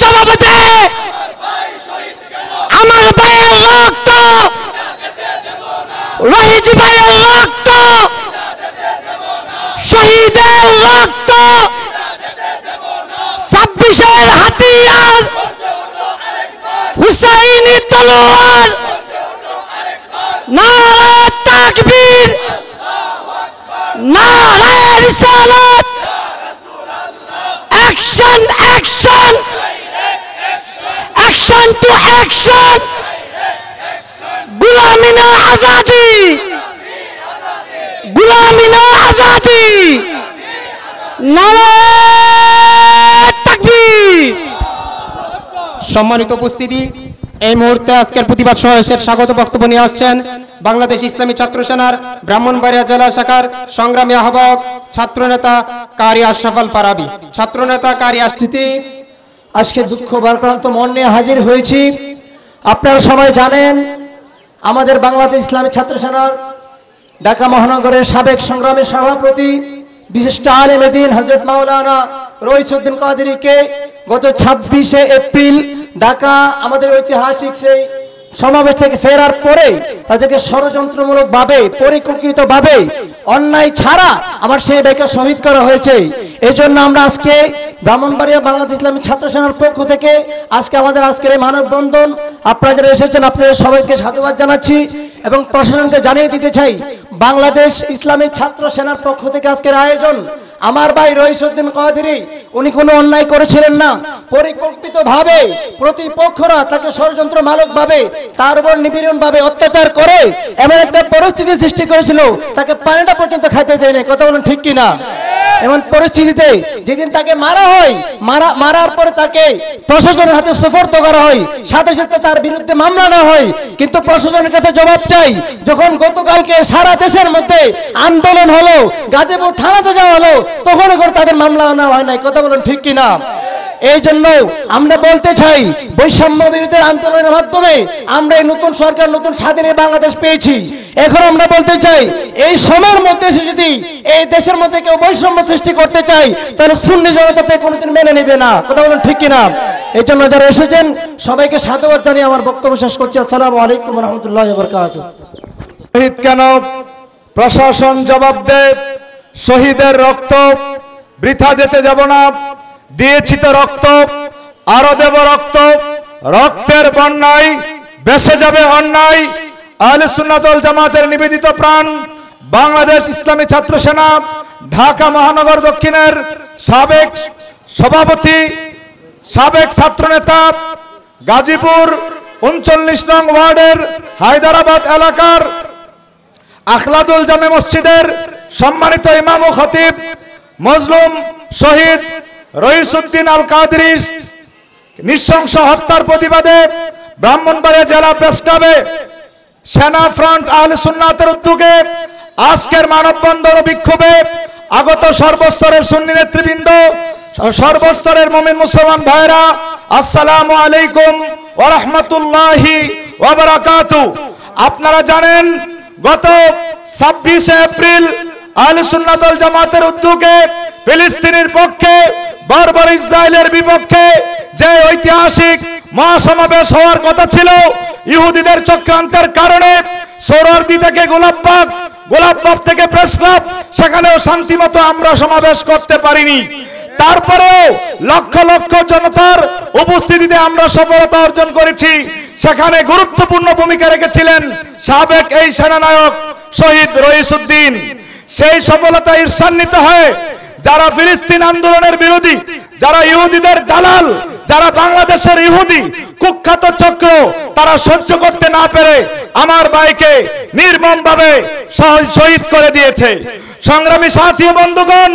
জবাব দে। আমার ভাইয়ের রক্ত, রহিজ ভাইয়ের রক্ত, শহীদের রক্ত, 26-এর হাতিয়ার, হুসাইনি তলোয়ার, নারে তাকবীর, নারে রিসালাত, action action, action to action, গুলামি না আজাদি, গুলামি না আজাদি, নারে তাকবীর। সম্মানিত উপস্থিতি, এই মুহূর্তে আজকের প্রতিবাদ সমাবেশের স্বাগত বক্তব্য নিয়ে আসছেন বাংলাদেশ ইসলামী ছাত্র সেনার ব্রাহ্মণবাড়িয়া জেলা শাখার সংগ্রামী আহ্বায়ক ছাত্রনেতা কারি আশরাফ আল ফারাবী। ছাত্রনেতা কারি আজকে দুঃখ ভারাক্রান্ত মন নিয়ে হাজির হয়েছি। আপনারা সবাই জানেন আমাদের বাংলাদেশ ইসলামী ছাত্র সেনার ঢাকা মহানগরের সাবেক সংগ্রামী সভাপতি বিশিষ্ট আলেমে দ্বীন হযরত মাওলানা রইসউদ্দিন কাদেরীকে গত 26শে এপ্রিল ঢাকা আমাদের ঐতিহাসিক সেই সমাবেশ থেকে ফেরার পরে তাদেরকে ষড়যন্ত্রমূলকভাবে পরিকল্পিতভাবে অন্যায় ছাড়া আমার সেই ভাইকে শহীদ করা হয়েছে। এই জন্য আমরা আজকে ব্রাহ্মণবাড়িয়া বাংলাদেশ ইসলামী ছাত্র সেনার পক্ষ থেকে আজকে আমাদের আজকের এই মানববন্ধন, আপনারা যারা এসেছেন আপনাদের সবাইকে সাধুবাদ জানাচ্ছি এবং প্রশাসনকে জানিয়ে দিতে চাই বাংলাদেশ ইসলামী ছাত্র সেনার পক্ষ থেকে আজকের আয়োজন। আমার ভাই রইসউদ্দিন কাদেরী উনি কোনো অন্যায় করেছিলেন না, পরিকল্পিতভাবে প্রতিপক্ষরা তাকে ষড়যন্ত্রমূলকভাবে তার উপর নিপীড়নভাবে অত্যাচার করে এমন একটা পরিস্থিতি সৃষ্টি করেছিল তাকে পানিটা পর্যন্ত খাইতে দেয়নি। কথা বলুন ঠিক কিনা? এমন পরিস্থিতিতে যেদিন তাকে মারা হয়, মারার পরে তাকে প্রশাসনের হাতে সুপর্দ করা হয়, সাথে সাথে তার বিরুদ্ধে মামলা না হয়, কিন্তু প্রশাসনের কাছে জবাব চাই যখন গতকালকে সারা দেশের মধ্যে আন্দোলন হলো, গাজীপুর থানাতে যাওয়া হলো, তখন তাদের মামলা নেওয়া হয় নাই। কথা বলুন ঠিক কিনা? এই জন্য আমরা বলতে চাই বৈষম্য বিরোধী আন্দোলনের মাধ্যমে আমরা এই নতুন সরকার, নতুন স্বাধীন বাংলাদেশ পেয়েছি। এখন আমরা বলতে চাই এই সময়ের মধ্যে যদি এই দেশের মধ্যে কেউ বৈষম্য সৃষ্টি করতে চাই তাহলে সুন্নি জনতাতে কোনোদিন মেনে নেবে না। কথা বলুন ঠিক কিনা? এই জন্য যারা এসেছেন সবাইকে সাধুবাদ জানিয়ে আমার বক্তব্য শেষ করছি। আসসালামু আলাইকুম ওয়া রাহমাতুল্লাহি ওয়া বারাকাতুহু। শহীদ কেন? প্রশাসন জবাব দেয়। শহীদের রক্ত বৃথা যেতে যাব না, দিয়েছি তো রক্ত, আরো দেব রক্ত, রক্তের বন্যায় বেসে যাবে অন্যায়। আহলে সুন্নাত ওয়াল জামাতের নিবেদিত প্রাণ বাংলাদেশ ইসলামী ছাত্র সেনা ঢাকা মহানগর দক্ষিণের সাবেক সভাপতি, সাবেক ছাত্রনেতা, গাজীপুর 39 নং ওয়ার্ডের হায়দ্রাবাদ এলাকার আখলাদুল জামে মসজিদের সম্মানিত ইমাম ও খতিব মজলুম শহীদ রইসউদ্দিন আল কাদেরী নৃশংস হত্যার প্রতিবাদে ব্রাহ্মণবাড়িয়া জেলা প্রেস ক্লাবে সেনা ফ্রন্ট আহলে সুন্নাতের উদ্যোগে আজকের মানববন্ধন ও বিক্ষোভে আগত সর্বস্তরের সুন্নি নেতৃবৃন্দ, সর্বস্তরের মুমিন মুসলমান ভাইরা, আসসালামু আলাইকুম ওয়া রাহমাতুল্লাহি ওয়া বারাকাতুহু। আপনারা জানেন গত 26শে এপ্রিল আহলে সুন্নাত ওয়াল জামাতের উদ্যোগে ফিলিস্তিনের পক্ষে, বর্বর ইসরায়েলের বিপক্ষে যে ঐতিহাসিক মহাসমাবেশ হওয়ার কথা ছিল, ইহুদিদের চক্রান্তের কারণে সোহরাওয়ার্দী থেকে গোলাপবাগ, গোলাপবাগ থেকে প্রেস ক্লাব, সেখানেও শান্তিমতো আমরা সমাবেশ করতে পারিনি। তারপরেও লক্ষ লক্ষ জনতার উপস্থিতিতে আমরা সফলতা অর্জন করেছি। সেখানে গুরুত্বপূর্ণ ভূমিকা রেখেছিলেন সাবেক এই সেনানায়ক শহীদ রইসউদ্দিন। সেই সফলতা ঈর্ষান্বিত হয়ে যারা ফিলিস্তিন আন্দোলনের বিরোধী, যারা ইহুদিদের দালাল, যারা বাংলাদেশের ইহুদি কুখ্যাত চক্র, তারা সহ্য করতে না পেরে আমার ভাইকে নির্মমভাবে শহীদ করে দিয়েছে। সংগ্রামী সাথী বন্ধুগণ,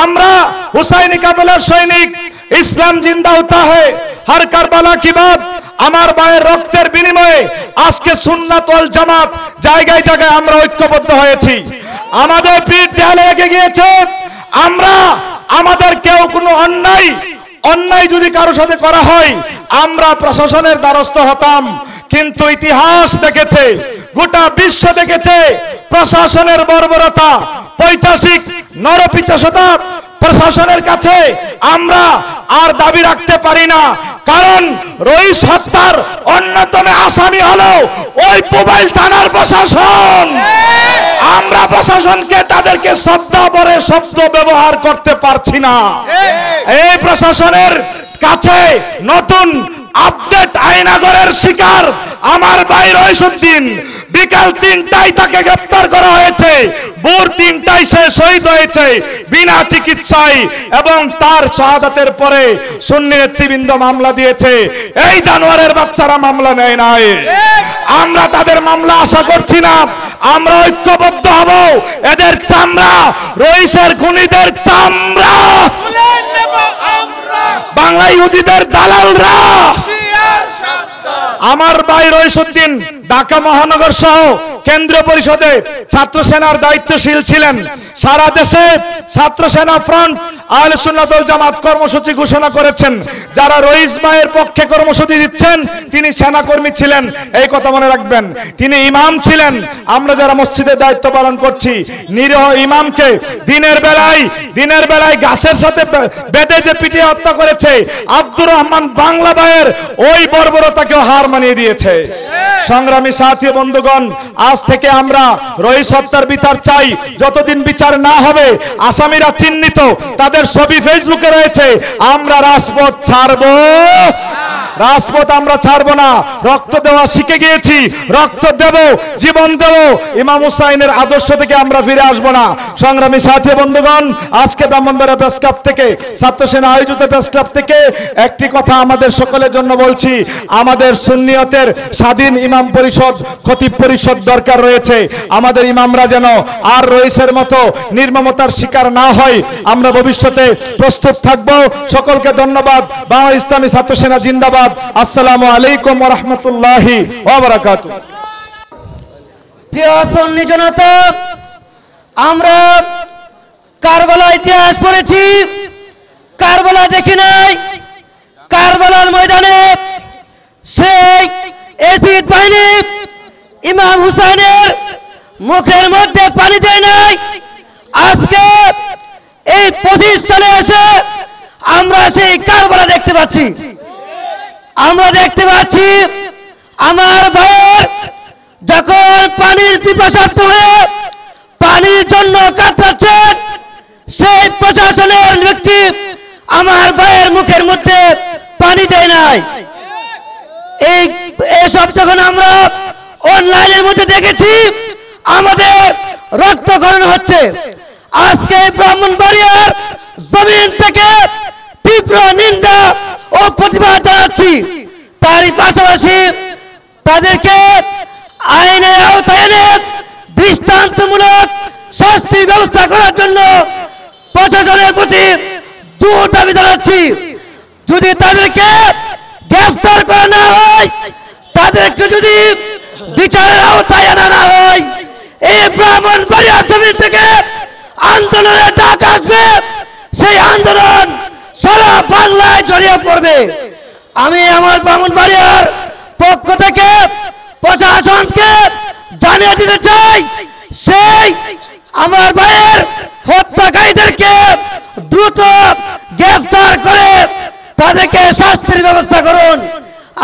আমরা হুসাইনি কাফেলার সৈনিক, ইসলাম জিন্দা হতা है हर কারবালা কি বাত। আমার ভাইয়ের রক্তের বিনিময়ে আজকে সুন্নাত ওয়াল জামাত জায়গায় জায়গায় আমরা ঐক্যবদ্ধ হয়েছি। আমাদের পিঠ দেয়ালে লেগে গিয়েছে। আমরা আমাদের কেউ কোনো অন্যায় যদি কারো সাথে করা হয় আমরা প্রশাসনের দ্বারস্থ হতাম, কিন্তু ইতিহাস দেখেছে, গোটা বিশ্ব দেখেছে প্রশাসনের বর্বরতা, পৈশাচিক নরপিশাচতা। প্রশাসনের কাছে আমরা আর দাবি রাখতে পারি না। কারণ রইস হত্যার অন্যতম আসামি হলো ওই মোবাইল থানার প্রশাসন। আমরা প্রশাসনকে তাদেরকে শ্রদ্ধা ভরে শব্দ ব্যবহার করতে পারছি না। এই প্রশাসনের কাছে নতুন আপডেট আয়নাগরের শিকার আমার ভাই রইসউদ্দিন। বিকাল 3টায় তাকে গ্রেফতার করা হয়েছে, ভোর 3টায় সে শহীদ হয়েছে বিনা চিকিৎসায়, এবং তার শাহাদাতের পরে সুন্নি নেতৃবৃন্দ মামলা দিয়েছে। এই জানোয়ারের বাচ্চারা মামলা নেয় নাই। আমরা তাদের মামলা আশা করছি না। আমরা ঐক্যবদ্ধ হব। এদের চামড়া, রইসের খুনিদের চামড়া, বাংলা ইহুদিদের দালালরা। আমার ভাই রইসউদ্দিন ঢাকা মহানগর সহ কেন্দ্রীয় পরিষদে ছাত্র সেনার দায়িত্বশীল ছিলেন। সারা দেশে ছাত্র সেনা ফ্রন্ট আহলে সুন্নাত ওয়াল জামাত কর্মসূচি ঘোষণা করেছেন। যারা রইস ভাইয়ের পক্ষে কর্মসূচি দিচ্ছেন তিনি সেনাকর্মী ছিলেন, এই কথা মনে রাখবেন। তিনি ইমাম ছিলেন। আমরা যারা মসজিদের দায়িত্ব পালন করছি, নিরীহ ইমামকে দিনের বেলায় গাছের সাথে বেঁধে যে পিটিয়ে হত্যা করেছে আব্দুর রহমান বাংলা ভাইয়ের ওই বর্বরতাকেও হার মানিয়ে দিয়েছে। সংগ্রামী সাথী বন্ধুগণ, আজ থেকে আমরা রইস হত্যার বিচার চাই। যতদিন বিচার না হবে, আসামিরা চিহ্নিত, তাদের ছবি ফেসবুকে রয়েছে, আমরা রাজপথ ছাড়বো। রাজপথ আমরা ছাড়বো না। রক্ত দেওয়া শিখে গিয়েছি, রক্ত দেব, জীবন দেব। ইমাম হুসাইনের আদর্শ থেকে আমরা ফিরে আসবো না। সংগ্রামী সাথী বন্ধুগণ, আজকে ব্রাহ্মণবাড়িয়া প্রেস ক্লাব থেকে, ছাত্র সেনা আয়োজিত প্রেস ক্লাব থেকে একটি কথা আমাদের সকলের জন্য বলছি। আমাদের সুন্নিয়তের স্বাধীন ইমাম পরিষদ, খতিব পরিষদ দরকার রয়েছে। আমাদের ইমামরা যেন আর রইসের মতো নির্মমতার শিকার না হয়, আমরা ভবিষ্যতে প্রস্তুত থাকব। সকলকে ধন্যবাদ। বাংলা ইসলামী ছাত্র সেনা জিন্দাবাদ। আসসালামু আলাইকুম ওয়া রাহমাতুল্লাহি ওয়া বারাকাতুহু। প্রিয় সুন্নি জনতা, আমরা কারবালা ইতিহাস পড়েছি, কারবালা দেখি নাই। কারবালার ময়দানে সেই এসিড বাহিনী ইমাম হুসাইনের মুখের মধ্যে পানি দেয় নাই। আজকে এই 25 সালে এসে আমরা সেই কারবালা দেখতে পাচ্ছি। আমরা দেখতে পাচ্ছি আমার ভাইয়ের যখন পানির পিপাসার্থ হয়ে পানির জন্য কাতরাচ্ছেন, সেই প্রশাসনের ব্যক্তি আমার ভাইয়ের মুখের মধ্যে পানি দেয় নাই। এইসব যখন আমরা অনলাইনের মধ্যে দেখেছি, আমাদের রক্তক্ষরণ হচ্ছে। আজকে ব্রাহ্মণবাড়িয়ার জমিন থেকে তীব্র নিন্দা ও প্রতিবাদ জানাচ্ছি। তারই পাশাপাশি তাদেরকে আইনের আওতায় এনে দৃষ্টান্তমূলক শাস্তি ব্যবস্থা করার জন্য প্রশাসনের প্রতি জোর দাবি জানাচ্ছি। যদি তাদেরকে গ্রেফতার করা না হয়, তাদেরকে যদি বিচারের আওতায় আনা না হয়, এই ব্রাহ্মণবাড়িয়ার জমিন থেকে আন্দোলনের ডাক আসবে। সেই আন্দোলন সারা বাংলায় ছড়িয়ে পড়বে। আমি আমার ব্রাহ্মণবাড়িয়ার পক্ষ থেকে প্রশাসনকে জানিয়ে দিতে চাই, সেই আমার ভাইয়ের হত্যাকারীদেরকে দ্রুত গ্রেফতার করে তাদেরকে শাস্তির ব্যবস্থা করুন।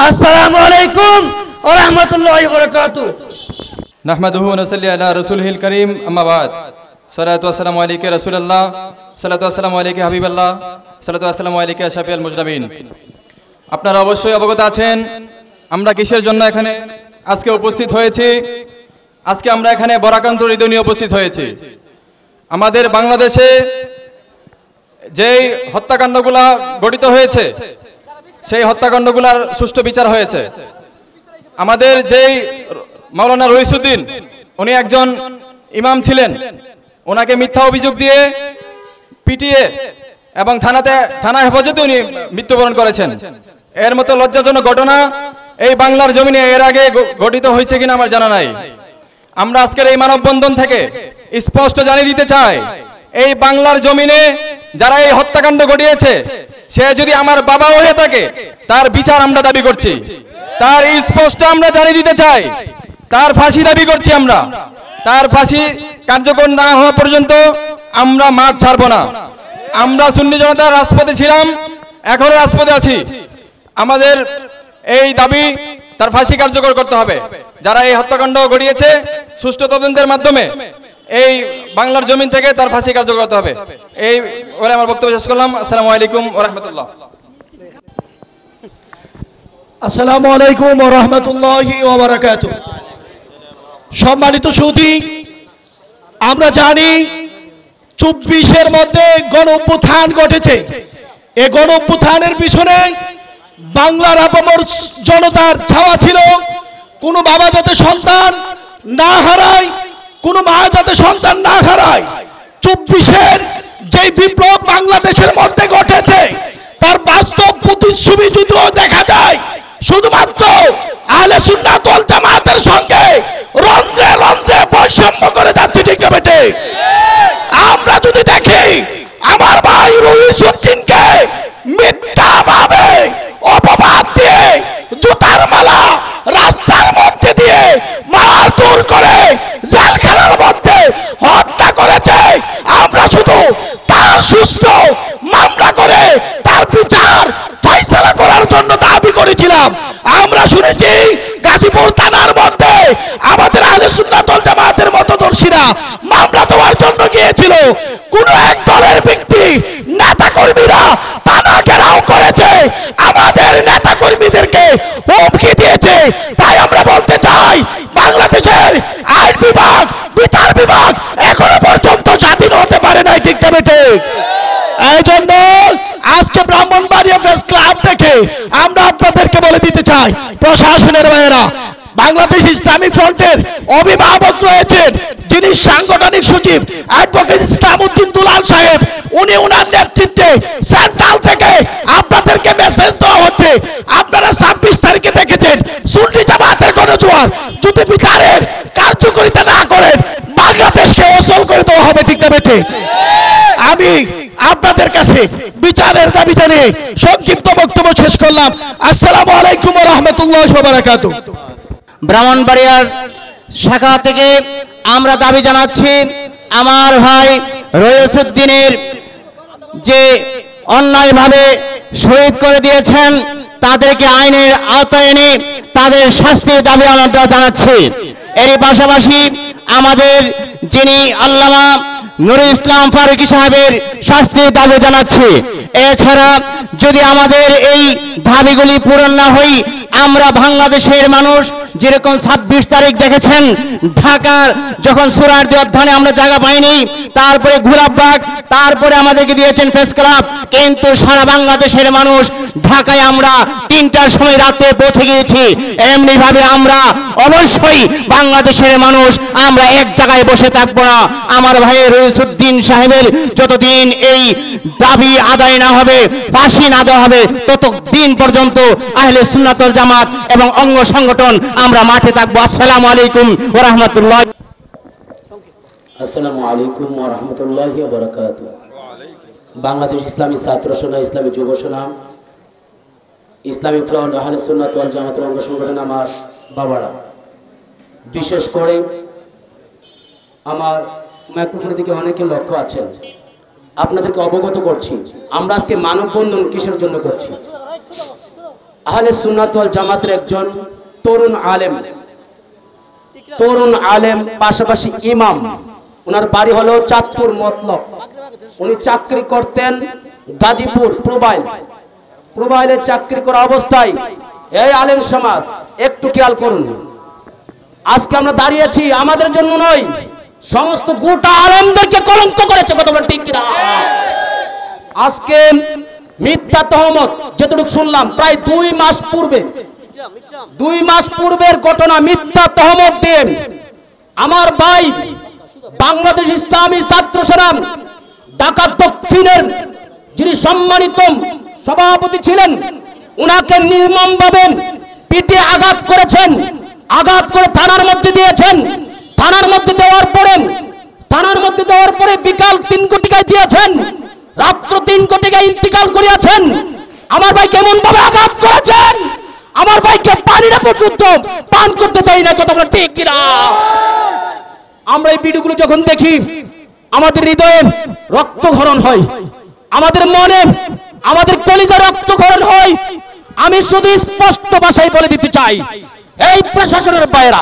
আসসালামু আলাইকুম ওয়া রাহমাতুল্লাহি ওয়া বারাকাতুহু। নাহমাদুহু ওয়া নুসাল্লি আলা রাসূলিল কারীম, আম্মা বাদ। সালাতু ওয়া সালামু আলাইকা রাসূলুল্লাহ, সালাতু ওয়া সালামু আলাইকা হাবিবাল্লাহ, সালাতু ওয়া সালামু আলাইকা শাফিউল মুজনাবিন। আপনারা অবশ্যই অবগত আছেন আমরা কিসের জন্য এখানে আজকে উপস্থিত হয়েছি। আজকে আমরা এখানে বরাকান্ত হৃদয় নিয়ে উপস্থিত হয়েছি। আমাদের বাংলাদেশে যেই হত্যাকাণ্ডগুলা গঠিত হয়েছে, সেই হত্যাকাণ্ডগুলার সুষ্ঠু বিচার হয়েছে। আমাদের যেই মাওলানা রইসউদ্দিন, উনি একজন ইমাম ছিলেন, ওনাকে মিথ্যা অভিযোগ দিয়ে পিটিয়ে এবং থানা হেফাজতে উনি মৃত্যুবরণ করেছেন। এর মতো লজ্জাজনক ঘটনা এই বাংলার জমিনে এর আগে গঠিত হয়েছে কিনা আমার জানা নাই। আমরা আজকের এই মানববন্ধন থেকে স্পষ্ট জানিয়ে দিতে চাই, এই বাংলার জমিনে যারা এই হত্যাকাণ্ড ঘটিয়েছে, সে যদি আমার বাবা হয়ে থাকে, তার বিচার আমরা দাবি করছি। তার স্পষ্ট আমরা জানিয়ে দিতে চাই, তার ফাঁসি দাবি করছি আমরা। তার ফাঁসি কার্যকর না হওয়া পর্যন্ত আমরা মাঠ ছাড়বো না। আমরা সুন্নি জনতা রাজপথে ছিলাম, এখনো রাজপথে আছি। আমাদের এই দাবি তার ফাঁসি কার্যকর করতে হবে। যারা এই হত্যাকাণ্ড ঘটিয়েছে সুষ্ঠু তদন্তের মাধ্যমে এই বাংলার জমিন থেকে তার ফাঁসি কার্যকর করতে হবে। এই বলে আমার বক্তব্য শেষ করলাম। আসসালামু আলাইকুম ওয়া রাহমাতুল্লাহ। আসসালামু আলাইকুম ওয়া রাহমাতুল্লাহি ওয়া বারাকাতুহু। সম্মানিত সুধী, আমরা জানি 24-এর মধ্যে গণ অভ্যুত্থান ঘটেছে। এই গণ অভ্যুত্থানের পিছনে বাংলার আপামর জনতার ছাওয়া ছিল। কোনো বাবা যাতে সন্তান না হারায়, কোনো মা যাতে সন্তান না হারায়। 24-এর যে বিপ্লব বাংলাদেশের মধ্যে ঘটেছে তার বাস্তব প্রতিচ্ছবি যদিও দেখা যায়, শুধুমাত্র আহলে সুন্নাত ওয়াল জামাতের সঙ্গে রন্ধ্রে রন্ধ্রে বৈষম্য করে যাচ্ছে, ঠিক না বেটে? আমরা যদি দেখি আমার ভাই রইসুদ্দিনকে মিথ্যাভাবে অপবাদ দিয়ে জুতার মালা রাস্তার মধ্যে দিয়ে মারধর করে জেলখানার মধ্যে হত্যা করেছে, আমরা শুধু তার সুস্থ মামলা করে তার বিচার ফয়সালা করার জন্য দাবি করেছিলাম। আমরা শুনেছি গাজীপুর থানার মধ্যে আমাদের আহলে সুন্নাত ওয়াল জামাতের মতদর্শীরা মামলা দেওয়ার জন্য গিয়েছিল। কোন এক দলের ব্যক্তি নেতা কর্মীরা থানা ঘেরাও করেছে, আমাদের নেতা কর্মীদেরকে হুমকি দিয়েছে। তাই আমরা বলতে চাই, বাংলাদেশের আইন বিভাগ, বিচার বিভাগ এখনো পর্যন্ত স্বাধীন হতে পারে নাই, ঠিক না বেটে? এই জন্য আজকে ব্রাহ্মণবাড়িয়া প্রেস ক্লাব থেকে আমরা আপনাদেরকে বলে দিতে চাই, প্রশাসনের ভাইয়েরা, বাংলাদেশ ইসলামী ফ্রন্টের অভিভাবক রয়েছেন, যিনি সাংগঠনিক সচিব অ্যাডভোকেট ইসলামউদ্দিন দুলাল সাহেব, উনি ওনার নেতৃত্বে সেন্ট্রাল থেকে আপনাদেরকে মেসেজ দেওয়া হচ্ছে। আপনারা 26 তারিখে দেখেছেন সুন্নি জামাতের গণজোয়ার যদি বিচারের কার্যকারিতা না করেন বাংলাদেশকে অচল করে দেওয়া হবে, ঠিক না বেটে? আমি আপনাদের কাছে বিচারের দাবি জানিয়ে সংক্ষিপ্ত বক্তব্য শেষ করলাম। আসসালামু আলাইকুম ওয়া রাহমাতুল্লাহি ওয়া বারাকাতুহু। ব্রাহ্মণবাড়িয়ার শাখা থেকে আমরা দাবি জানাচ্ছি, আমার ভাই রইসুদ্দিনের যে অন্যায়ভাবে শহীদ করে দিয়েছেন তাদেরকে আইনের আওতায় এনে তাদের শাস্তির দাবি আমরা জানাচ্ছি। এরই পাশাপাশি আমাদের যিনি আল্লামা নুরুল ইসলাম ফারুকী সাহেবের শাস্তির দাবি জানাচ্ছি। এছাড়া যদি আমাদের এই দাবিগুলি পূরণ না হয়, আমরা বাংলাদেশের মানুষ যেরকম 26 তারিখ দেখেছেন ঢাকার যখন সুরারদি অধ্যয়নে আমরা জায়গা পাইনি, তারপরে গোলাপবাগ, তারপরে আমাদেরকে দিয়েছেন প্রেস ক্লাব, কিন্তু সারা বাংলাদেশের মানুষ ঢাকায় আমরা 3টার সময় রাতে পৌঁছে গিয়েছি। এমনি ভাবে আমরা অবশ্যই বাংলাদেশের মানুষ আমরা এক জায়গায় বসে থাকবো না। আমার ভাই রইসুদ্দিন সাহেবের যতদিন এই দাবি আদায় না হবে, ফাঁসি না দেওয়া হবে, ততদিন পর্যন্ত আহলে সুন্নাত ওয়াল জামাত এবং অঙ্গ সংগঠন আমরা মাঠে থাকবো। আসসালামু আলাইকুম ওয়া রাহমাতুল্লাহ। আসসালামু আলাইকুম ওয়া রাহমাতুল্লাহি ওয়া বারাকাতুহু। বাংলাদেশ ইসলামী ছাত্র সেনা, ইসলামী যুব সেনা, ইসলামী ফ্রন্ট, আহলে সুন্নাত ওয়াল জামাতের অঙ্গ সংগঠন, আমার বাবারা, বিশেষ করে আমার মাইক্রোফোনের দিকে অনেকে লক্ষ্য আছেন, আপনাদেরকে অবগত করছি আমরা আজকে মানববন্ধন কিসের জন্য করছি। আহলে সুন্নাত ওয়াল জামাতের একজন তরুণ আলেম পাশাপাশি ইমাম, ওনার বাড়ি হলো চাঁদপুর মতলব, উনি চাকরি করতেন গাজীপুর প্রোবাইলে চাকরি করা অবস্থায় এই আলেম সমাজ একটু খেয়াল করুন, আজকে আমরা দাঁড়িয়েছি আমাদের জন্য নয়, সমস্ত গোটা আলেমদেরকে কলঙ্ক করেছে, কথা বলেন ঠিক কিনা? আজকে মিথ্যা তহমত যেটুকু শুনলাম প্রায় 2 মাস পূর্বের ঘটনা, মিথ্যা তহমত দিয়ে আমার ভাই বাংলাদেশ ইসলামী ছাত্র সেনা ঢাকা দক্ষিণের যিনি সম্মানিত সভাপতি ছিলেন, উনাকে নির্মমভাবে পিঠে আঘাত করেছেন, আঘাত করে থানার মধ্যে দিয়েছেন। থানার মধ্যে দেওয়ার পরে বিকাল 3 কোটিকায় দিয়েছেন, রাত্র 3 কোটিকায় ইন্তিকাল করিয়াছেন। আমার ভাই কেমন ভাবে আঘাত করেছেন, আমার ভাইকে পানিটা পর্যন্ত পান করতে দেয় না, কথা বলে ঠিক কিনা? আমরা এই ভিডিওগুলো যখন দেখি আমাদের হৃদয়ে রক্তক্ষরণ হয়, আমাদের মনে আমাদের কলিজা রক্তক্ষরণ হয়। আমি শুধু স্পষ্ট ভাষায় বলে দিতে চাই, এই প্রশাসনের বাইরা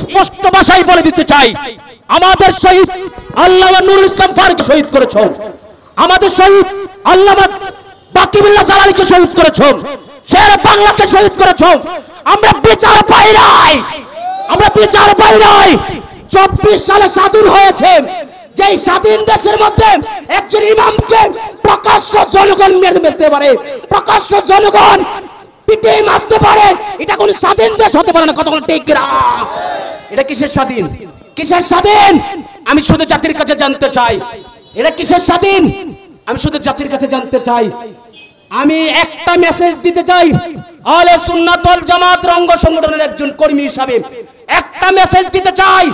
স্পষ্ট ভাষায় বলে দিতে চাই, আমাদের শহীদ আল্লামা নুরুল ইসলাম ফারুককে শহীদ করেছ, আমাদের শহীদ আল্লামা বাকিবুল্লাহ জালালীকে শহীদ করেছ, শের বাংলাকে শহীদ করেছ। আমরা বিচার পাই নাই, আমরা বিচার পাই নাই। 24 সালে স্বাধীন হয়েছে, যেই স্বাধীন দেশের মধ্যে একজন ইমামকে প্রকাশ্য জনগণ মেরতে পারে, প্রকাশ্য জনগণ পিটে মারতে পারে, এটা কোন স্বাধীন দেশ হতে পারে না। কতক্ষণ ঠিক না? এটা কিসের স্বাধীন? কিসের স্বাধীন? আমি শুধু জাতির কাছে জানতে চাই, এটা কিসের স্বাধীন? আমি শুধু জাতির কাছে জানতে চাই। আমি একটা মেসেজ দিতে চাই, আহলে সুন্নাত ওয়াল জামাত অঙ্গ সংগঠনের একজন কর্মী হিসাবে একটা মেসেজ দিতে চাই।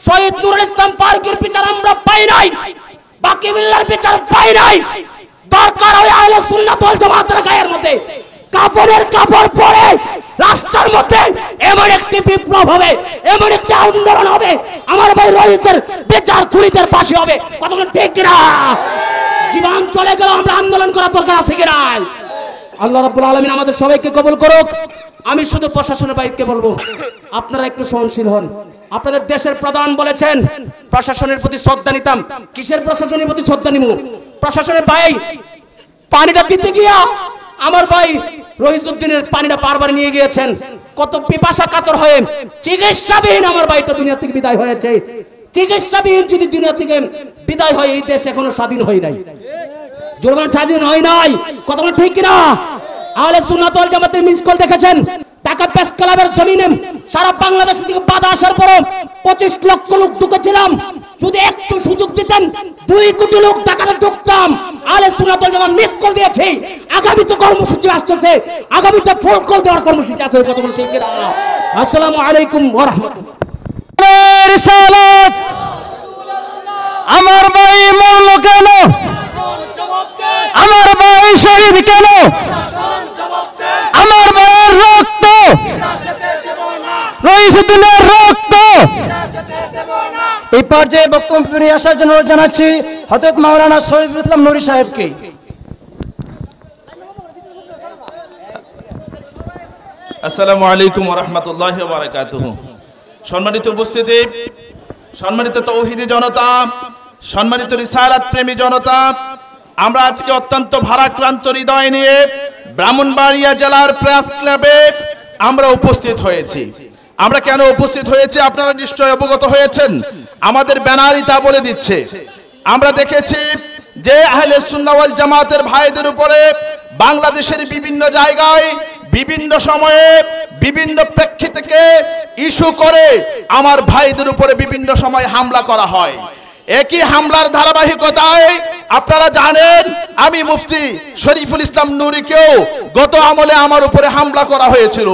শহীদ নুরুল ইসলাম ফারুকের বিচার আমরা পাই নাই, বাকিবুল্লাহর বিচার পাই নাই। দরকার হয় আহলে সুন্নাত ওয়াল জামাতের গায়ের মধ্যে কাফনের কাপড় পরে রাস্তার মধ্যে এমন একটি বিপ্লব হবে, এমন একটি আন্দোলন হবে, আমার ভাই রইসের বিচার খুনিদের পাশে হবে। কথা বলেন ঠিক কিনা? জীবন চলে গেল, আমরা আন্দোলন করার দরকার আছে কিনা? আল্লাহ রাব্বুল আলামিন আমাদের সবাইকে কবুল করুক। আমি শুধু প্রশাসনের বাইরকে বলবো, আপনারা একটু সহনশীল হন। আপনাদের দেশের প্রধান বলেছেন প্রশাসনের প্রতি শ্রদ্ধা নিতাম। কিসের প্রশাসনের প্রতি শ্রদ্ধা নিব? প্রশাসনের ভাই পানিটা দিতে গিয়া আমার ভাই রহিসউদ্দিনের পানিটা বারবার নিয়ে গিয়েছেন, কত পিপাসা কাতর হয়ে চিকিৎসাবিহীন আমার ভাইটা দুনিয়া থেকে বিদায় হয়েছে। চিকিৎসাবিহীন যদি দুনিয়া থেকে বিদায় হয়, এই দেশ এখনো স্বাধীন হয় নাই, জোরবান স্বাধীন হয় নাই। কথা বলেন ঠিক কিনা? আহলে সুন্নাত ওয়াল জামাতের মিস কল দেখেছেন, ঢাকা প্রেস ক্লাবের জমিনে সারা বাংলাদেশ থেকে বাধা আসার পরও 25 লক্ষ লোক ঢুকেছিলাম। যদি একটু সুযোগ দিতেন 2 কোটি লোক ঢাকাতে ঢুকতাম। আহলে সুন্নাত ওয়াল জামাত মিস কল দিয়েছে, আগামীতে কর্মসূচি আসতেছে, আগামীতে ফুল কল দেওয়ার কর্মসূচি আছে। কথা বলেন ঠিক কিনা? আসসালামু আলাইকুম ওয়া রাহমাতুল্লাহ। রিসালাত আমার ভাই মরল কেন? আমার ভাই শহীদ কেন? আমার ভাইয়ের রক্ত, রইসউদ্দিনের রক্ত। এই পর্যায়ে বক্তব্য নিয়ে আসার জন্য জানাচ্ছি হযরত মাওলানা শহীদুল ইসলাম নুরী সাহেবকে। আসসালামু আলাইকুম ওয়া রাহমাতুল্লাহি ওয়া বারাকাতুহু। সম্মানিত উপস্থিতি, সম্মানিত তৌহিদি জনতা, সম্মানিত রিসালাত প্রেমী জনতা, আমরা আজকে অত্যন্ত ভারাক্রান্ত হৃদয় নিয়ে ব্রাহ্মণবাড়িয়া জেলার প্রেস ক্লাবে আমরা উপস্থিত হয়েছি। আমরা কেন উপস্থিত হয়েছি আপনারা নিশ্চয় অবগত হয়েছেন, আমাদের ব্যানারই তা বলে দিচ্ছে। আমরা দেখেছি যে আহলে সুন্নাহ ওয়াল জামাতের ভাইদের উপরে বাংলাদেশের বিভিন্ন জায়গায় বিভিন্ন সময়ে বিভিন্ন প্রেক্ষিতে থেকে ইস্যু করে আমার ভাইদের উপরে বিভিন্ন সময় হামলা করা হয়। একই হামলার ধারাবাহিকতায় আপনারা জানেন আমি মুফতি শরীফুল ইসলাম নুরীকেও গত আমলে আমার উপরে হামলা করা হয়েছিল।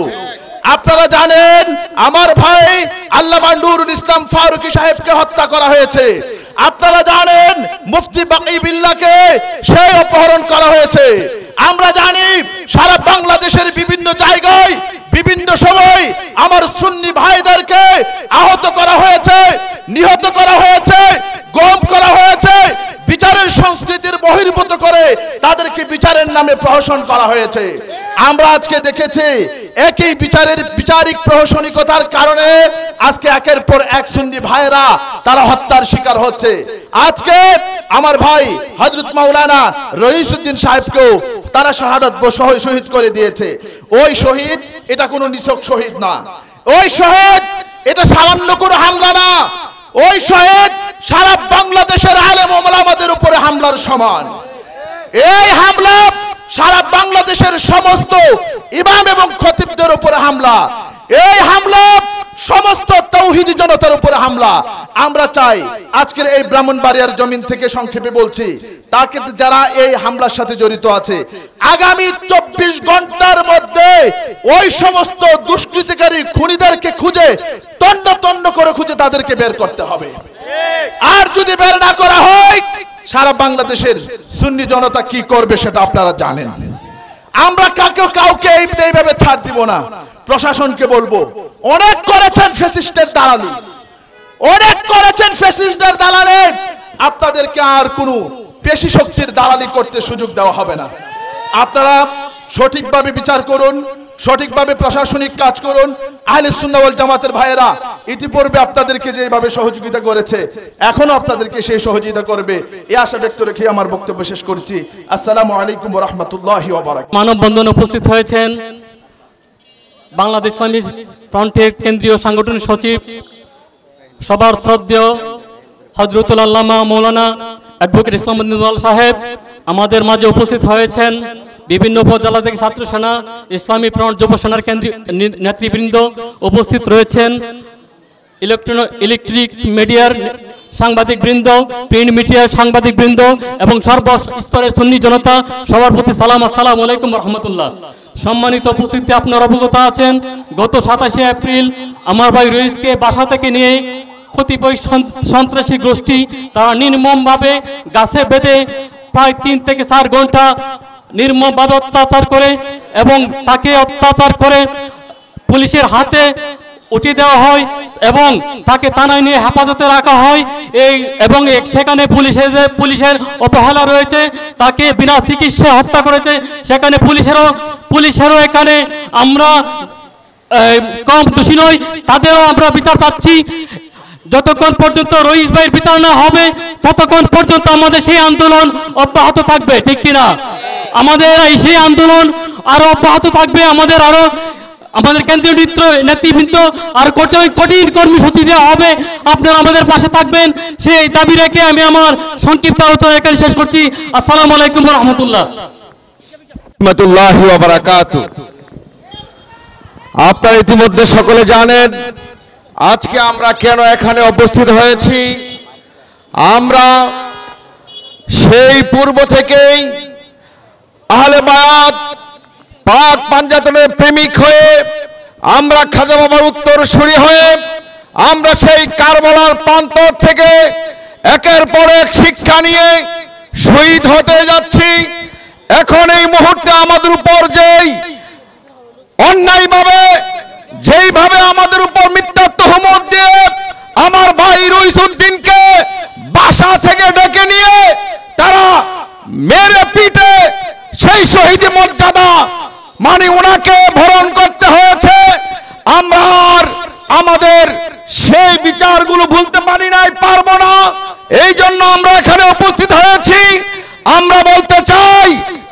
আপনারা জানেন আমার ভাই আল্লামা নুরুল ইসলাম ফারুকী সাহেবকে হত্যা করা হয়েছে। আপনারা জানেন মুফতি বাকিবিল্লাহকে সেই অপহরণ করা হয়েছে। আমরা জানি সারা বাংলাদেশের বিভিন্ন জায়গায় বিভিন্ন সময় আমার সুন্নি ভাইদেরকে আহত করা হয়েছে, নিহত করা হয়েছে, গম করা হয়েছে, বিচারের সংস্কৃতির বহির্ভূত করে তাদেরকে বিচারের নামে প্রহসন করা হয়েছে। আমরা আজকে দেখেছি একই বিচারিক প্রহসনিকতার কারণে আজকে একের পর এক সুন্নি ভাইরা তারা হত্যার শিকার হচ্ছে। আজকে আমার ভাই হযরত মাওলানা রইসউদ্দিন সাহেবকেও তারা শাহাদাত শহীদ করে দিয়েছে। ওই শহীদ এটা কোনো নিছক শহীদ না, ওই শহীদ এটা সামান্য কোনো হামলা না, ওই শহীদ সারা বাংলাদেশের আলেম ওলামাদের উপরে হামলার সমান। এই হামলা সারা বাংলাদেশের সমস্ত ইমাম এবং খতিবদের উপরে হামলা, এই হামলা সমস্ত তৌহিদি জনতার উপরে হামলা। আমরা চাই আজকের এই ব্রাহ্মণবাড়িয়ার জমিন থেকে সংক্ষেপে বলছি, তাকে যারা এই হামলার সাথে জড়িত আছে আগামী 24 ঘন্টার মধ্যে ওই সমস্ত দুষ্কৃতিকারী খুনিদেরকে খুঁজে তন্ন তন্ন করে খুঁজে তাদেরকে বের করতে হবে। আর যদি বের না করা হয় সারা বাংলাদেশের সুন্নি জনতা কি করবে সেটা আপনারা জানেন। আমরা কাউকে এইভাবে ছাড় দিব না। প্রশাসনকে বলবো, অনেক করেছেন ফ্যাসিস্টের দালালি, অনেক করেছেন ফ্যাসিস্টদের দালালি, আপনাদেরকে আর কোনো পেশি শক্তির দালালি করতে সুযোগ দেওয়া হবে না। আপনারা সঠিকভাবে বিচার করুন, সঠিকভাবে প্রশাসনিক কাজ করুন। আহলে সুন্নাহ ওয়াল জামাতের ভাইয়েরা ইতিপূর্বে আপনাদেরকে যেভাবে সহযোগিতা করেছে এখনো আপনাদেরকে সেই সহযোগিতা করবে, এই আশা ব্যক্ত রেখে আমার বক্তব্য শেষ করছি। আসসালামু আলাইকুম ওয়া রাহমাতুল্লাহি ওয়া বারাকাতুহু। মানববন্ধনে উপস্থিত হয়েছেন বাংলাদেশ ইসলামী ফ্রন্টের কেন্দ্রীয় সাংগঠনিক সচিব, সবার শ্রদ্ধেয় হযরতুল আল্লামা মাওলানা অ্যাডভোকেট ইসলামউদ্দিন সাহেব। আমাদের মাঝে উপস্থিত হয়েছেন বিভিন্ন উপজেলা থেকে ছাত্র সেনা, ইসলামী ফ্রন্ট যুব সেনার কেন্দ্রীয় নেতৃবৃন্দ উপস্থিত রয়েছেন, ইলেকট্রিক মিডিয়ার সাংবাদিক বৃন্দ, প্রিন্ট মিডিয়ার সাংবাদিক বৃন্দ এবং সর্বস্তরের সুন্নি জনতা, সবার প্রতি সালাম। আসসালামু আলাইকুম ওয়া রাহমাতুল্লাহ। সম্মানিত উপস্থিতি, আপনারা অবগত আছেন গত 27 এপ্রিল আমার ভাই রইসকে বাসা থেকে নিয়ে কতিপয় সন্ত্রাসী গোষ্ঠী তারা নির্মমভাবে গাছে বেঁধে প্রায় 3 থেকে 4 ঘন্টা নির্মমভাবে অত্যাচার করে এবং তাকে অত্যাচার করে পুলিশের হাতে উঠিয়ে দেওয়া হয় এবং তাকে থানায় নিয়ে হেফাজতে রাখা হয়। এবং সেখানে পুলিশের অবহেলা রয়েছে, তাকে বিনা চিকিৎসায় হত্যা করেছে। সেখানে পুলিশেরও এখানে আমরা কম দোষী নই, তাদেরও আমরা বিচার চাচ্ছি। যতক্ষণ পর্যন্ত রইস ভাইয়ের বিচার না হবে ততক্ষণ পর্যন্ত আমাদের সেই আন্দোলন অব্যাহত থাকবে, ঠিক কিনা? আমাদের সেই আন্দোলন আরো অব্যাহত থাকবে। আমাদের কেন্দ্রীয় নেতৃবৃন্দ আর কঠিন কর্মসূচি দেওয়া হবে, আপনারা আমাদের পাশে থাকবেন, সেই দাবি রেখে আমি আমার সংক্ষিপ্ত আলোচনা এখানে শেষ করছি। আসসালামু আলাইকুম ওয়া রাহমাতুল্লাহ। আপনারা ইতিমধ্যে সকলে জানেন আজকে আমরা কেন এখানে উপস্থিত হয়েছি। আমরা সেই পূর্ব থেকেই আহলে বায়াত পাক পাঞ্জাতনের প্রেমিক হয়ে আমরা খাজা বাবার উত্তরসূরি হয়ে আমরা সেই কারবালার প্রান্তর থেকে একের পর এক শিক্ষা নিয়ে শহীদ হতে যাচ্ছি। এখন এই মুহূর্তে আমাদের উপর যেইভাবে আমাদের উপর মিথ্যা তহমত দিয়ে আমার ভাই রইসুদ্দিনকে বাসা থেকে ডেকে নিয়ে তারা মেরে পিটে সেই শহীদ মর্যাদা মানে ওনাকে ভরণ করতে হয়েছে, আমরা আমাদের সেই বিচারগুলো ভুলতে পারি নাই, পারবো না। এই জন্য আমরা এখানে উপস্থিত হয়েছি। আমরা বলতে চাই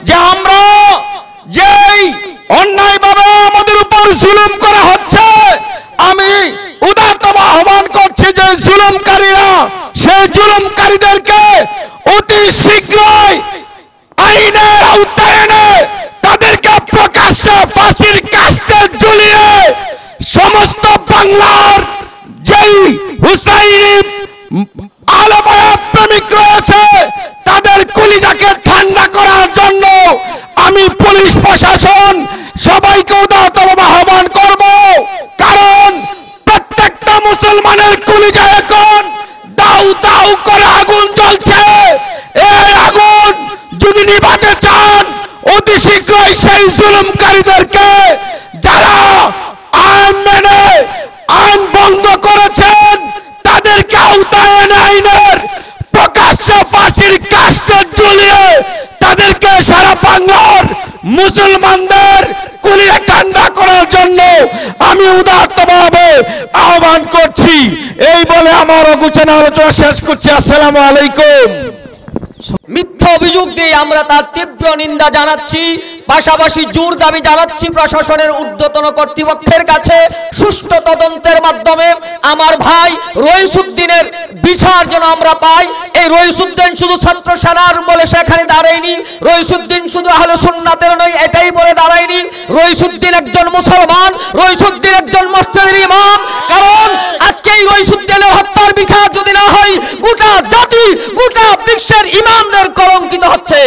যে আমরা যেই অন্যায়ভাবে আমাদের উপর জুলুম করা হচ্ছে, আমি উদারতম আহ্বান করছি যে জুলুমকারীরা সেই জুলুমকারীদেরকে অতি শীঘ্রই আইনের আওতায় এনে তাদেরকে প্রকাশ্যে ফাঁসির কাস্টে ঝুলিয়ে সমস্ত বাংলার যেই হুসাইনি আহলে বায়াত প্রেমিক রয়েছে তাদের কলিজাকে ঠান্ডা করার জন্য আমি পুলিশ প্রশাসন সবাইকে উদারতম আহ্বান করব। কারণ প্রত্যেকটা মুসলমানের কলিজা এখন দাউ দাউ করে আগুন জ্বলছে। এই আগুন যদি নিভাতে চান অতি শীঘ্রই সেই জুলুমকারীদেরকে যারা আইন মেনে আইন ভঙ্গ করেছেন তাদেরকে আওতায় এনে আইনের প্রকাশ্যে ফাঁসির কাস্টে ঝুলিয়ে তাদেরকে সারা বাংলার মুসলমানদের কলিজা ঠান্ডা করার জন্য আমি উদারতভাবে আহ্বান করছি। এই বলে আমার অগুছানো আলোচনা শেষ করছি। আসসালামু আলাইকুম। মিথ্যা অভিযোগ দিয়ে আমরা তার তীব্র নিন্দা জানাচ্ছি, পাশাপাশি জোর দাবি জানাচ্ছি প্রশাসনের ঊর্ধ্বতন কর্তৃপক্ষের কাছে সুষ্ঠু তদন্তের মাধ্যমে আমার ভাই রইসুদ্দিনের বিচার যেন আমরা পাই। এই রইসুদ্দিন শুধু ছাত্র সেনার বলে সেখানে দাঁড়ায়নি, রইসুদ্দিন শুধু আহলে সুন্নাতের নয় এটাই বলে দাঁড়ায়নি, রইসুদ্দিন একজন মুসলমান, রইসুদ্দিন একজন মসজিদের ইমাম। কারণ আজকে এই রইসুদ্দিনের হত্যার বিচার যদি না হয় গোটা জাতি গোটা বিশ্বের ইমামদের কলঙ্কিত হচ্ছে।